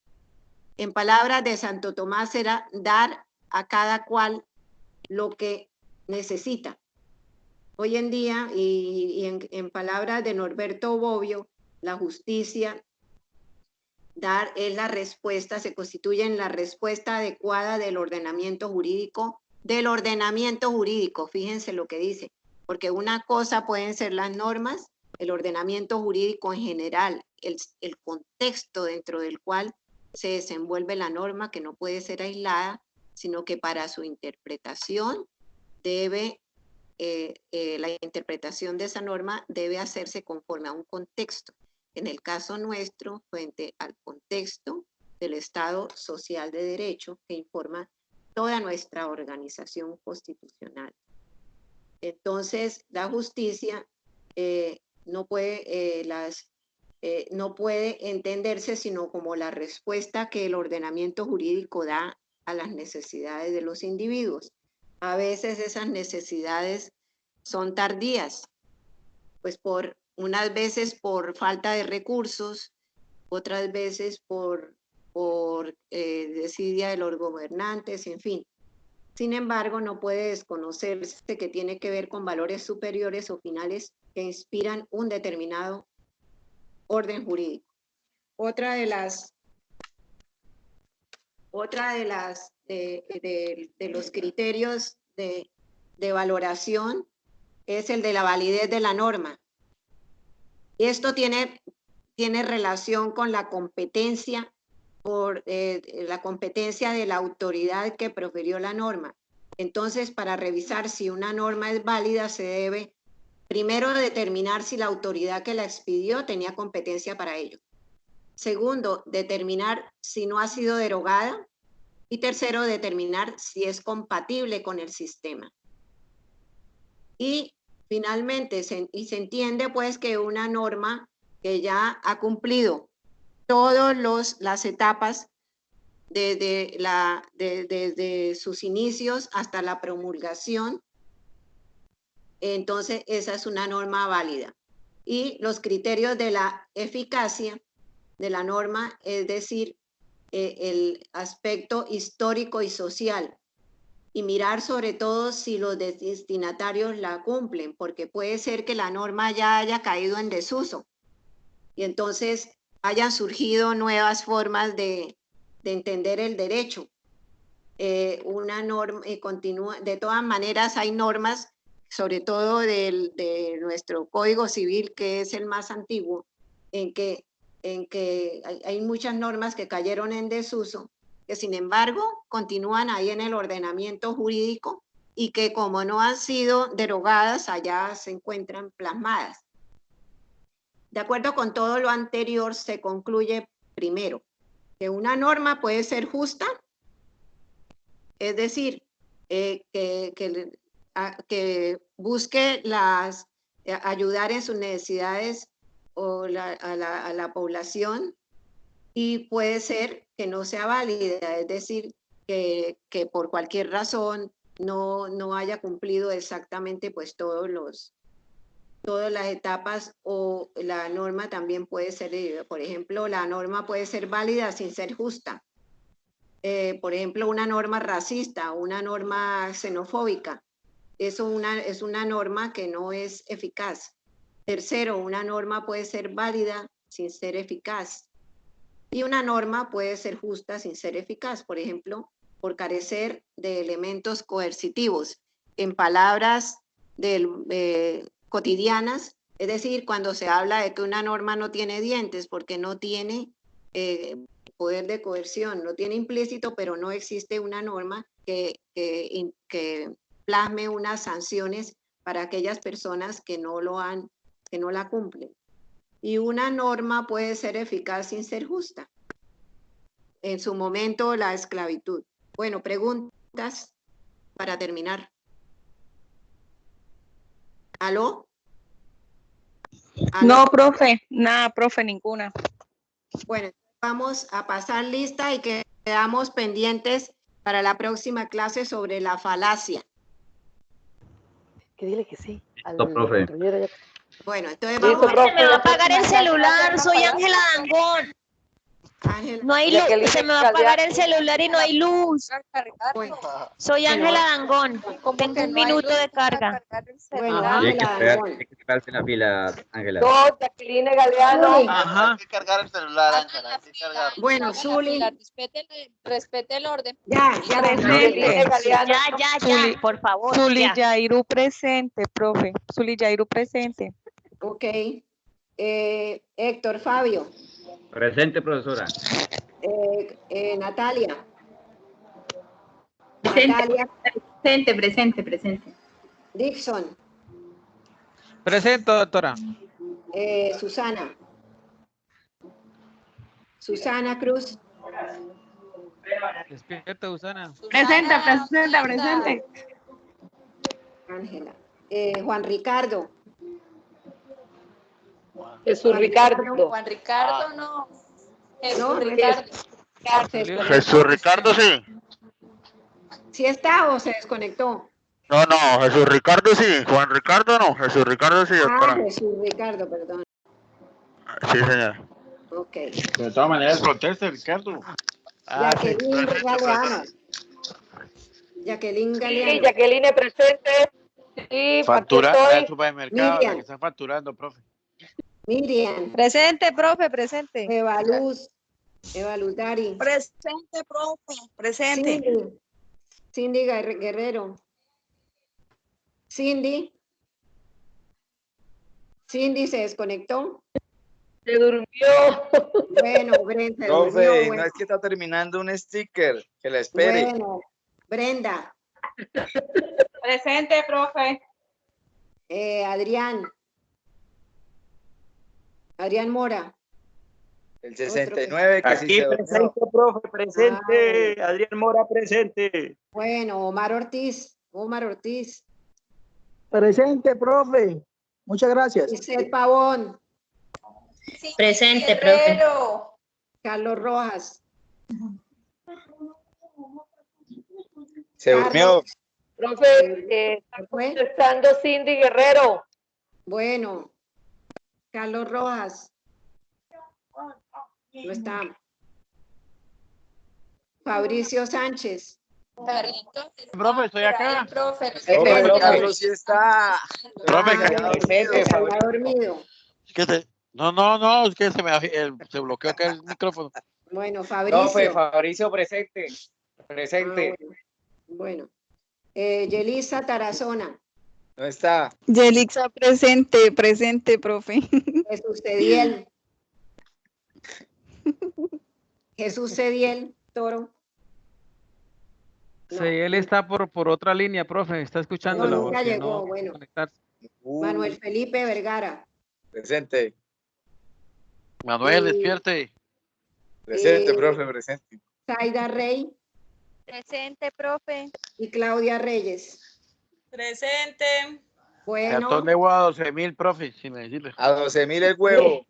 En palabras de Santo Tomás era dar a cada cual lo que necesita. Hoy en día, y en palabras de Norberto Bobbio, la justicia dar es la respuesta, se constituye en la respuesta adecuada del ordenamiento jurídico, fíjense lo que dice, porque una cosa pueden ser las normas, el ordenamiento jurídico en general, el contexto dentro del cual se desenvuelve la norma, que no puede ser aislada, sino que para su interpretación debe, la interpretación de esa norma debe hacerse conforme a un contexto. En el caso nuestro, frente al contexto del Estado Social de Derecho que informa toda nuestra organización constitucional. Entonces, la justicia no puede entenderse sino como la respuesta que el ordenamiento jurídico da a las necesidades de los individuos. A veces esas necesidades son tardías, pues unas veces por falta de recursos, otras veces por desidia de los gobernantes, en fin. Sin embargo, no puede desconocerse que tiene que ver con valores superiores o finales que inspiran un determinado orden jurídico. Otra de los criterios de valoración es el de la validez de la norma. Esto tiene relación con la competencia la competencia de la autoridad que profirió la norma. Entonces, para revisar si una norma es válida, se debe primero determinar si la autoridad que la expidió tenía competencia para ello. Segundo, determinar si no ha sido derogada. Y tercero, determinar si es compatible con el sistema. Y finalmente, se entiende pues que una norma que ya ha cumplido todas las etapas desde sus inicios hasta la promulgación, entonces esa es una norma válida. Y los criterios de la eficacia de la norma, es decir, el aspecto histórico y social, y mirar sobre todo si los destinatarios la cumplen, porque puede ser que la norma ya haya caído en desuso y entonces hayan surgido nuevas formas de entender el derecho. Una norma continúa, de todas maneras hay normas, sobre todo de nuestro Código Civil, que es el más antiguo, en que hay muchas normas que cayeron en desuso, que sin embargo continúan ahí en el ordenamiento jurídico y que como no han sido derogadas, allá se encuentran plasmadas. De acuerdo con todo lo anterior, se concluye primero que una norma puede ser justa, es decir, que busque ayudar en sus necesidades a la población, y puede ser que no sea válida, es decir, que por cualquier razón no haya cumplido exactamente pues todas las etapas, o la norma también puede ser, por ejemplo, la norma puede ser válida sin ser justa. Por ejemplo, una norma racista, una norma xenofóbica, es una norma que no es eficaz. Tercero, una norma puede ser válida sin ser eficaz. Y una norma puede ser justa sin ser eficaz, por ejemplo, por carecer de elementos coercitivos. En palabras cotidianas, es decir, cuando se habla de que una norma no tiene dientes porque no tiene poder de coerción, no tiene implícito, pero no existe una norma que plasme unas sanciones para aquellas personas que no la cumplen. Y una norma puede ser eficaz sin ser justa. En su momento, la esclavitud. Bueno, preguntas para terminar. ¿Aló? No, profe, nada, profe, ninguna. Bueno, vamos a pasar lista y quedamos pendientes para la próxima clase sobre la falacia. Que dile que sí. Listo, profe. Bueno, entonces Listo, vamos profe. Se me va a apagar el celular, soy Ángela Dangón. Ángela. No hay luz, se me va a apagar el celular y no hay luz. Bueno, Soy Ángela Dangón. Tengo un minuto de carga. bueno, Tiene que Ángela esperar, Dangón. tiene que esperarse en la fila, Ángela. No, Jacqueline Galeano. Ajá. Hay que cargar el celular, Ángela. Hay que cargar. Bueno, Zuli. Respete el orden. Ya, Jacqueline Galeano. Ya, por favor. Zuli ya. Yairu presente, profe. Zuli Yairu presente. Ok. Héctor Fabio. Presente, profesora. Natalia. Presente, Natalia. presente. Dixon. Presente, doctora. Susana. Susana Cruz. Despierta, Usana. Presente. Ángela. Juan Ricardo. Jesús Ricardo. Juan Ricardo, no. No, Ricardo. Jesús Ricardo, sí. ¿Sí está o se desconectó? No, Jesús Ricardo sí. Juan Ricardo no. Jesús Ricardo sí, doctora. Jesús Ricardo, perdón. Sí, señora. Ok. De todas maneras, conteste, Ricardo. Jacqueline Galeano. Jacqueline Sí, Galeano. Jacqueline presente. Sí, Factura aquí al estoy. supermercado, la Miriam. que está facturando, profe. Miriam. Presente, profe, presente. Eva Luz Dari. Presente, profe. Presente. Cindy Guerrero. Cindy se desconectó. Se durmió. Bueno, Brenda se Profe, durmió. no Bueno, es que está terminando un sticker. Que la espere. bueno, Brenda. Presente, profe. Adrián Mora. El 69 que sí Aquí se durmió. presente, profe, presente. Adrián Mora presente. Bueno, Omar Ortiz. Presente, profe. Muchas gracias. Giselle Pavón. Presente, profe. Carlos Rojas. Se durmió. Profe, está contestando Cindy Guerrero. Bueno, Carlos Rojas. No está. Fabricio Sánchez. Profe, estoy acá. Profe, Profe, Carlos sí está. Profe, Se había dormido. No, es que se bloqueó acá el micrófono. Bueno, Fabricio. Profe, Fabricio presente. Presente. Bueno. Yelisa Tarazona. No está. Yelixa presente, profe. Jesús Cediel. Jesús Cediel Toro. Sí, él está por otra línea, profe. Está escuchándola. nunca porque llegó, no bueno. conectarse. Manuel Felipe Vergara. Presente. Manuel, despierte. Presente, profe, presente. Zaida Rey Presente, profe. y Claudia Reyes. Presente. Bueno, Cartón de agua a 12,000, profe, sin decirle. A 12,000 el huevo.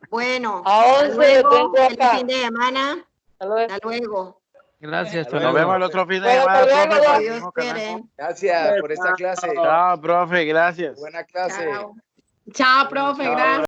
bueno. A 11 luego, tengo feliz acá. fin de semana. Hasta luego. Gracias, Nos vemos el otro fin de Bueno, semana, hasta profe, luego. por el Dios mismo canal. quiere. Gracias por esta clase. Chao, profe, gracias. Buena clase. Chao, profe, Chao. gracias.